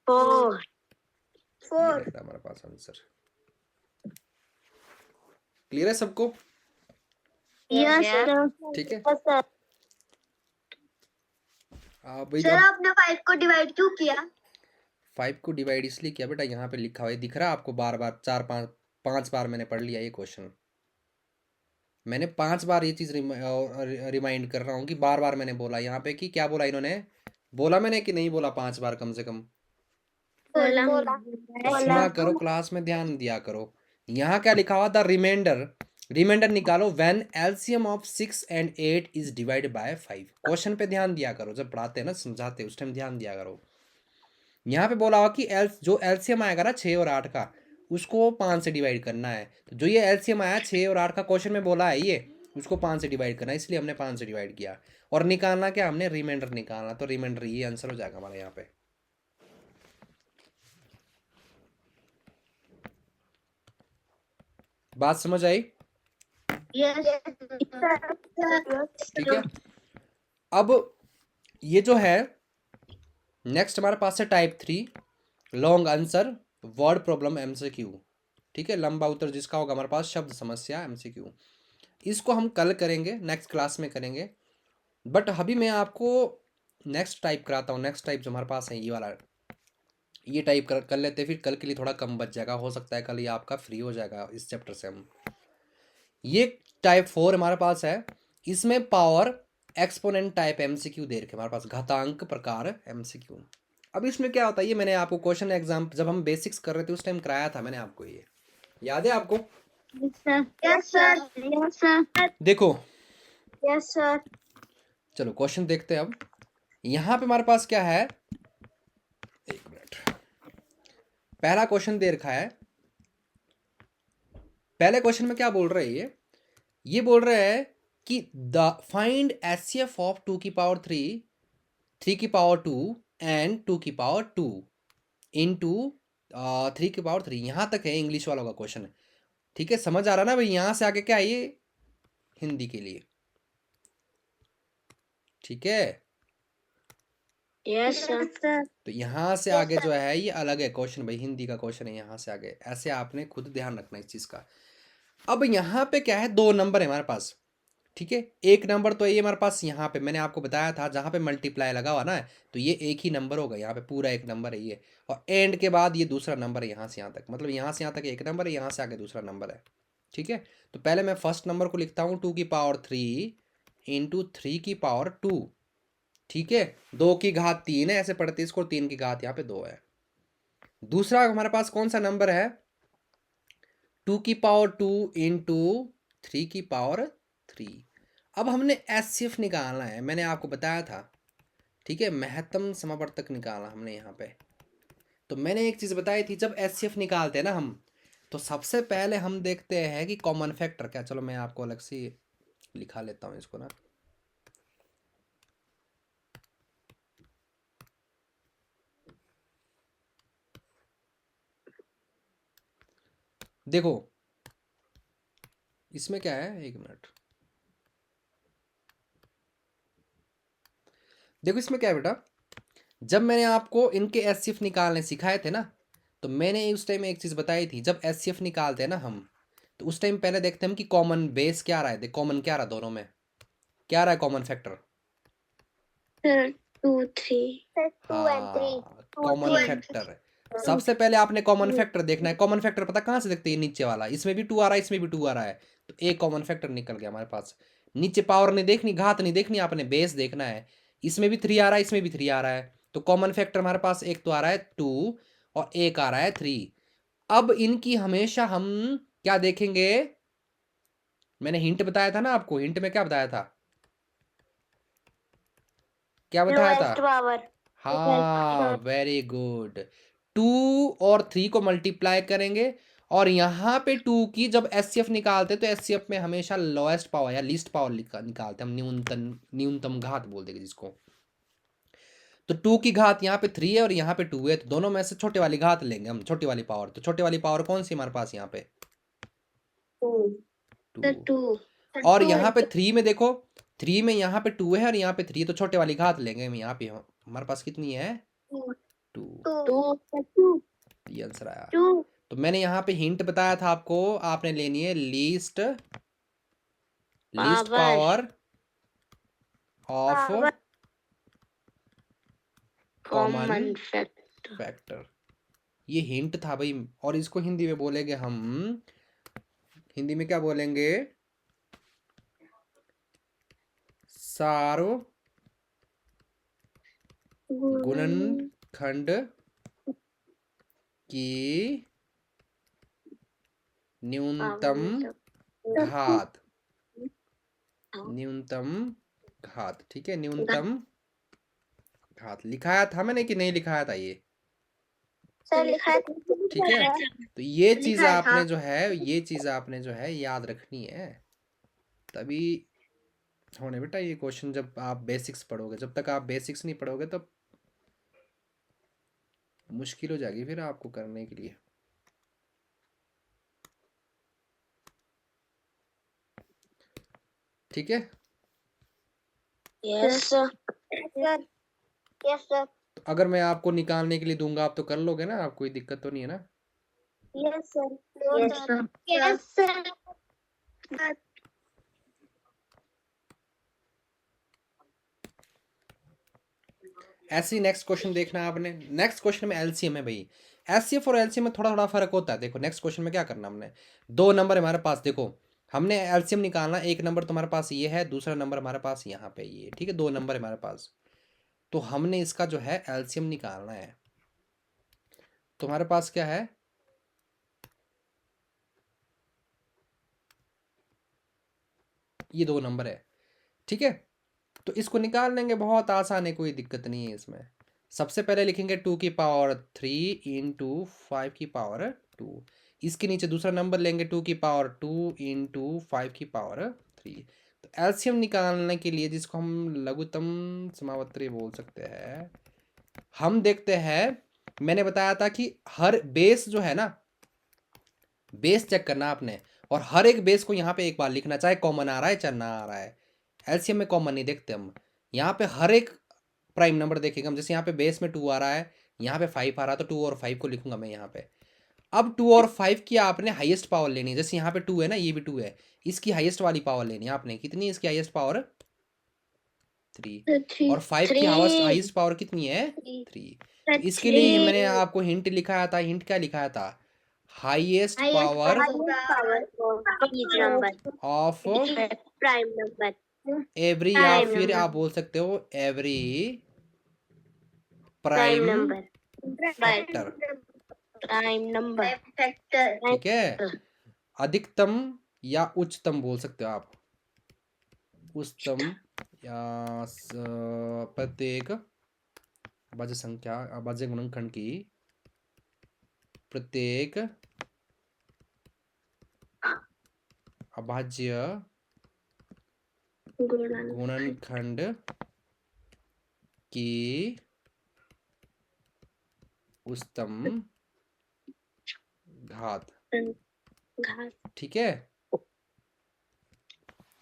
4 निकला हमारे पास आंसर। क्लियर है सबको? यस ठीक है, सर। भाई सर आपने 5 को डिवाइड क्यों किया? 5 को डिवाइड इसलिए किया बेटा, यहाँ पे लिखा हुआ है, दिख रहा है आपको? बार बार 4 5 बार मैंने पढ़ लिया ये क्वेश्चन। मैंने 5 बार ये चीज़ रिमाइंड कर रहा हूँ कि बार बार मैंने बोला यहाँ पे कि क्या बोला इन्होंने, बोला मैंने कि नहीं बोला? 5 बार कम से कम सुना करो, क्लास में ध्यान दिया करो। यहाँ क्या लिखा हुआ, द रिमाइंडर रिमाइंडर निकालो when LCM of 6 and 8 is divided by 5। Question पे ध्यान दिया करो, जब पढ़ाते हैं ना समझाते उस टाइम ध्यान दिया करो। यहाँ पे बोला हुआ कि जो एलसीएम आएगा ना 6 और 8 का, उसको 5 से डिवाइड करना है। तो जो ये एलसीएम आया 6 और 8 का क्वेश्चन में बोला है, ये उसको 5 से डिवाइड करना है, इसलिए हमने 5 से डिवाइड किया। और निकालना क्या, हमने रिमाइंडर निकालना। तो रिमाइंडर ये आंसर हो जाएगा हमारा यहाँ पे। बात समझ आई? ठीक है। अब ये जो है नेक्स्ट हमारे पास है type 3 long answer word problem MCQ. ठीक है, लंबा उत्तर जिसका होगा हमारे पास शब्द समस्या एमसीक्यू। इसको हम कल करेंगे, नेक्स्ट क्लास में करेंगे। बट अभी मैं आपको नेक्स्ट टाइप कराता हूँ। नेक्स्ट टाइप जो हमारे पास है ये वाला, ये टाइप कर लेते हैं, फिर कल के लिए थोड़ा कम बच जाएगा। हो सकता है कल ये आपका फ्री हो जाएगा इस चैप्टर से। हम ये टाइप 4 हमारे पास है, इसमें पावर एक्सपोनेंट टाइप एमसीक्यू दे रखे हमारे पास, घातांक प्रकार एमसीक्यू। अब इसमें क्या होता है, ये मैंने आपको क्वेश्चन एग्जाम जब हम बेसिक्स कर रहे थे उस टाइम कराया था मैंने आपको, ये याद है आपको? Yes sir. देखो यस सर। चलो क्वेश्चन देखते हैं। अब यहाँ पे हमारे पास क्या है, एक मिनट, पहला क्वेश्चन दे रखा है। पहले क्वेश्चन में क्या बोल रहे हैं, ये बोल रहे हैं कि द फाइंड एचसीएफ ऑफ 2 की पावर 3, 3 की पावर 2 एंड 2 की पावर 2 इनटू 3 की पावर 3। यहाँ तक है इंग्लिश वालों का क्वेश्चन है। ठीक है, समझ आ रहा ना भाई? यहाँ से आगे क्या है ये हिंदी के लिए। ठीक है, यस सर। तो यहाँ से आगे जो है ये अलग है क्वेश्चन भाई, हिंदी का क्वेश्चन है। यहाँ से आगे ऐसे आपने खुद ध्यान रखना इस चीज़ का। अब यहाँ पे क्या है, 2 नंबर है हमारे पास। ठीक है, एक नंबर तो ये हमारे पास यहाँ पे मैंने आपको बताया था, जहाँ पे मल्टीप्लाई लगा हुआ ना है, तो ये एक ही नंबर होगा। यहाँ पे पूरा एक नंबर है ये, और एंड के बाद ये दूसरा नंबर है यहाँ से यहाँ तक। मतलब यहाँ से यहाँ तक एक नंबर है, यहाँ से आगे दूसरा नंबर है। ठीक है, तो पहले मैं फर्स्ट नंबर को लिखता हूँ 2 की पावर 3 इंटू 3 की पावर 2। ठीक है, 2 की घात 3 है, ऐसे पढ़ते इसको, 3 की घात यहाँ पे 2 है। दूसरा हमारे पास कौन सा नंबर है, 2 की पावर 2 इंटू 3 की पावर 3। अब हमने एचसीएफ निकालना है, मैंने आपको बताया था। ठीक है, महत्तम समावर्तक निकालना हमने यहाँ पे। तो मैंने एक चीज़ बताई थी, जब एचसीएफ निकालते हैं ना हम, तो सबसे पहले हम देखते हैं कि कॉमन फैक्टर क्या। चलो मैं आपको अलग से लिखा लेता हूँ इसको ना। देखो इसमें क्या है, एक मिनट, देखो इसमें क्या है बेटा, जब मैंने आपको इनके एचसीएफ निकालने सिखाए थे ना, तो मैंने उस टाइम एक चीज़ बताई थी, जब एचसीएफ निकालते हैं ना हम, तो उस टाइम पहले देखते हैं हम कि कॉमन बेस क्या रहा है। देख कॉमन क्या रहा दोनों में, क्या रहा है कॉमन फैक्टर? 2 3 हाँ, कॉमन फैक्टर। सबसे पहले आपने कॉमन फैक्टर देखना है। कॉमन फैक्टर पता कहाँ से देखते हैं, नीचे वाला, इसमें भी 2 आ रहा है, इसमें भी 2 आ रहा है, तो एक कॉमन फैक्टर निकल गया हमारे पास। नीचे पावर नहीं देखनी, घात नहीं देखनी, आपने बेस देखना है। इसमें भी 3 आ रहा है, इसमें भी 3 आ रहा है, तो कॉमन फैक्टर हमारे पास एक तो आ रहा है 2 और एक आ रहा है 3। अब इनकी हमेशा हम क्या देखेंगे, मैंने हिंट बताया था ना आपको। हिंट में क्या बताया था, क्या बताया था? पावर। हाँ, वेरी गुड। 2 और 3 को मल्टीप्लाई करेंगे, और यहाँ पे 2 की जब एचसीएफ निकालते हैं तो एचसीएफ में हमेशा लोएस्ट पावर या लीस्ट पावर निकालते हैं हम, न्यूनतम घात बोल देंगे जिसको। तो 2 की घात यहाँ पे 3 है और यहाँ पे 2 है, तो दोनों में से छोटे वाली घात लेंगे हम, छोटी वाली पावर। तो छोटी वाली पावर कौन सी हमारे पास यहाँ पे? 2। और यहाँ पे 3 में देखो, 3 में यहाँ पे 2 है और यहाँ पे 3, तो छोटे वाली घात लेंगे हम। यहाँ पे हमारे पास कितनी है, 2। ये आंसर आया। तो मैंने यहाँ पे हिंट बताया था आपको, आपने लेनी है least power of common factor. ये हिंट था भाई, और इसको हिंदी में बोलेंगे हम, हिंदी में क्या बोलेंगे, गुणनखंड की न्यूनतम घात, न्यूनतम घात, ठीक है, न्यूनतम घात लिखाया था मैंने कि नहीं लिखाया था ये? सर लिखा है। ठीक है, तो ये चीज लिखा है, आपने हाँ। जो है, ये चीज आपने जो है याद रखनी है, तभी होने बेटा ये क्वेश्चन। जब आप बेसिक्स पढ़ोगे, जब तक आप बेसिक्स नहीं पढ़ोगे तब मुश्किल हो जाएगी फिर आपको करने के लिए। ठीक है, यस सर। Yes sir. तो अगर मैं आपको निकालने के लिए दूंगा आप तो कर लोगे ना, आप कोई दिक्कत तो नहीं है ना? Yes sir. Yes sir. Yes sir. ऐसे ही नेक्स्ट क्वेश्चन देखना आपने। नेक्स्ट क्वेश्चन में एलसीएम है भाई। एचसीएफ और एलसीएम में थोड़ा थोड़ा फर्क होता है। देखो नेक्स्ट क्वेश्चन में क्या करना हमने, दो नंबर हमारे पास, देखो हमने एलसीएम निकालना, एक नंबर तुम्हारे पास ये है, दूसरा नंबर हमारे पास यहाँ पे ये, ठीक है, दो नंबर हमारे पास, तो हमने इसका जो है एलसीएम निकालना है। तुम्हारे पास क्या है, ये दो नंबर है, ठीक है, तो इसको निकाल लेंगे, बहुत आसान है, कोई दिक्कत नहीं है इसमें। सबसे पहले लिखेंगे 2 की पावर 3 इंटू 5 की पावर 2, इसके नीचे दूसरा नंबर लेंगे 2 की पावर 2 इंटू 5 की पावर 3। तो एलसीएम निकालने के लिए, जिसको हम लघुत्तम समावर्ती बोल सकते हैं, हम देखते हैं, मैंने बताया था कि हर बेस जो है ना, बेस चेक करना आपने, और हर एक बेस को यहाँ पे एक बार लिखना, चाहे कॉमन आ रहा है चाहे ना आ रहा है। एलसीएम में कॉमन नहीं देखते हम, यहाँ पे हर एक प्राइम नंबर देखेगा हम। जैसे यहाँ पे बेस में 2 आ रहा है, यहाँ पे 5 आ रहा है, तो 2 और 5 को लिखूंगा मैं यहाँ पे। अब 2 और 5 की आपने हाईएस्ट पावर लेनी है। जैसे यहाँ पे 2 है ना, ये भी 2 है, इसकी हाईएस्ट वाली पावर लेनी है आपने। कितनी है इसकी हाईएस्ट पावर? 3। और 5 की हाईएस्ट पावर कितनी है? 3। इसके लिए मैंने आपको हिंट लिखाया था। हिंट क्या लिखाया था? Highest power of prime number every, या फिर आप बोल सकते हो every prime factor, prime number. ठीक है। अधिकतम या उच्चतम बोल सकते हो आप, उच्चतम या प्रत्येक अभाज्य संख्या, अभाज्य गुणनखंड की प्रत्येक अभाज्य गुणनखंड की उच्चतम घात, ठीक है,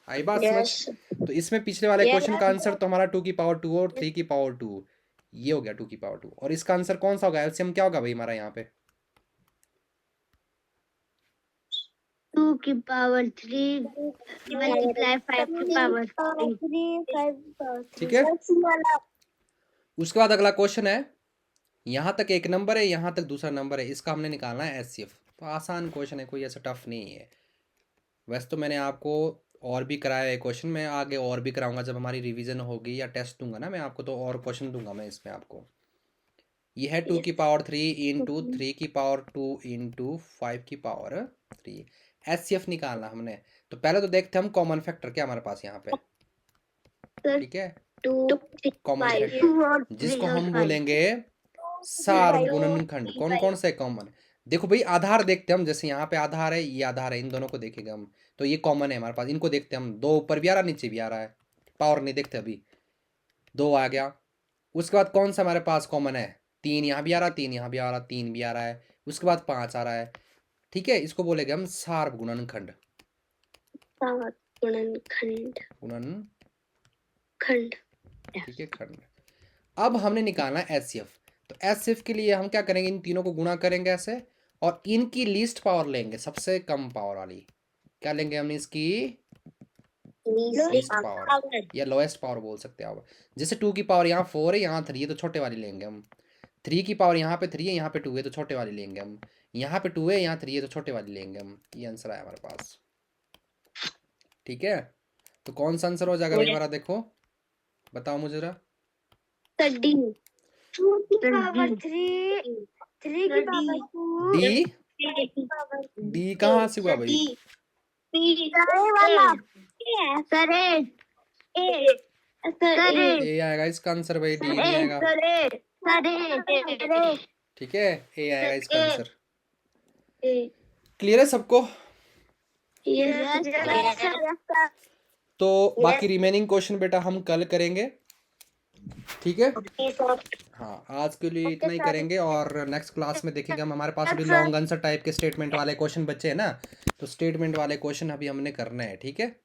आई बात समझ? तो इसमें पिछले वाले क्वेश्चन का आंसर तो हमारा 2 की पावर 2 और 3 की पावर 2, ये हो गया 2 की पावर 2। और इसका आंसर कौन सा होगा? एलसीएम क्या होगा भाई हमारा यहाँ पे? 2 की पावर 3 मल्टीप्लाई 5 की पावर 3। ठीक है। उसके बाद अगला क्वेश्चन है, यहाँ तक एक नंबर है, यहाँ तक दूसरा नंबर है, इसका हमने निकालना है एचसीएफ। तो आसान क्वेश्चन है, कोई ऐसा टफ नहीं है। वैसे तो मैंने आपको और भी कराया है क्वेश्चन, मैं आगे और भी कराऊंगा जब हमारी रिवीजन होगी या टेस्ट दूंगा ना मैं आपको, तो और क्वेश्चन दूंगा मैं इसमें आपको। ये है 2 की पावर 3 इंटू 3 की पावर 2 इंटू 5 की पावर 3। एचसीएफ निकालना हमने, तो पहले तो देखते हम कॉमन फैक्टर क्या हमारे पास यहाँ पे, ठीक है, कॉमन फैक्टर जिसको हम बोलेंगे सार्वगुणनखंड। कौन कौन से कॉमन? देखो भाई, आधार देखते हम, जैसे यहाँ पे आधार है, ये आधार है, इन दोनों को देखेंगे हम, तो ये कॉमन है हमारे पास, इनको देखते हम। 2 ऊपर भी आ रहा, नीचे भी आ रहा है, पावर नहीं देखते अभी, 2 आ गया। उसके बाद कौन सा हमारे पास कॉमन है? 3 यहाँ भी आ रहा, 3 यहाँ भी आ रहा, 3 भी आ रहा है, उसके बाद 5 आ रहा है, ठीक है, इसको बोलेंगे हम सार्वगुणनखंड। गुणनखंड, ठीक है, खंड। अब हमने निकालना है एचसीएफ। तो एचसीएफ के लिए हम क्या करेंगे, इन तीनों को गुणा करेंगे ऐसे, और इनकी लीस्ट पावर लेंगे, सबसे कम पावर वाली। क्या लेंगे हमने? इसकी लीस्ट पावर या लोएस्ट पावर बोल सकते हैं आप। जैसे 2 की पावर यहाँ 4 है, यहाँ 3 है, तो छोटे वाली लेंगे हम। 3 की पावर यहाँ पे 3 है, यहाँ पे 2 है, तो छोटे वाली लेंगे हम। यहाँ पे 2 है, यहाँ 3 है, तो छोटे वाली लेंगे हम। ये आंसर है हमारे पास, ठीक है। तो कौन सा आंसर हो जाएगा भाई हमारा? देखो बताओ मुझे जरा। 2 की पावर 3 की पावर 2 डी, डी कहाँ से हुआ भाई? वाला सर ए आएगा इसका आंसर भाई, डी नहीं आएगा। ठीक है, ए आएगा इसका आंसर। क्लियर है सबको? तो बाकी रिमेनिंग क्वेश्चन बेटा हम कल करेंगे, ठीक है? हाँ, आज के लिए इतना ही करेंगे और नेक्स्ट क्लास में देखेंगे हम। हमारे पास अभी लॉन्ग आंसर टाइप के स्टेटमेंट वाले क्वेश्चन बचे हैं ना, तो स्टेटमेंट वाले क्वेश्चन अभी हमने करने हैं, ठीक है?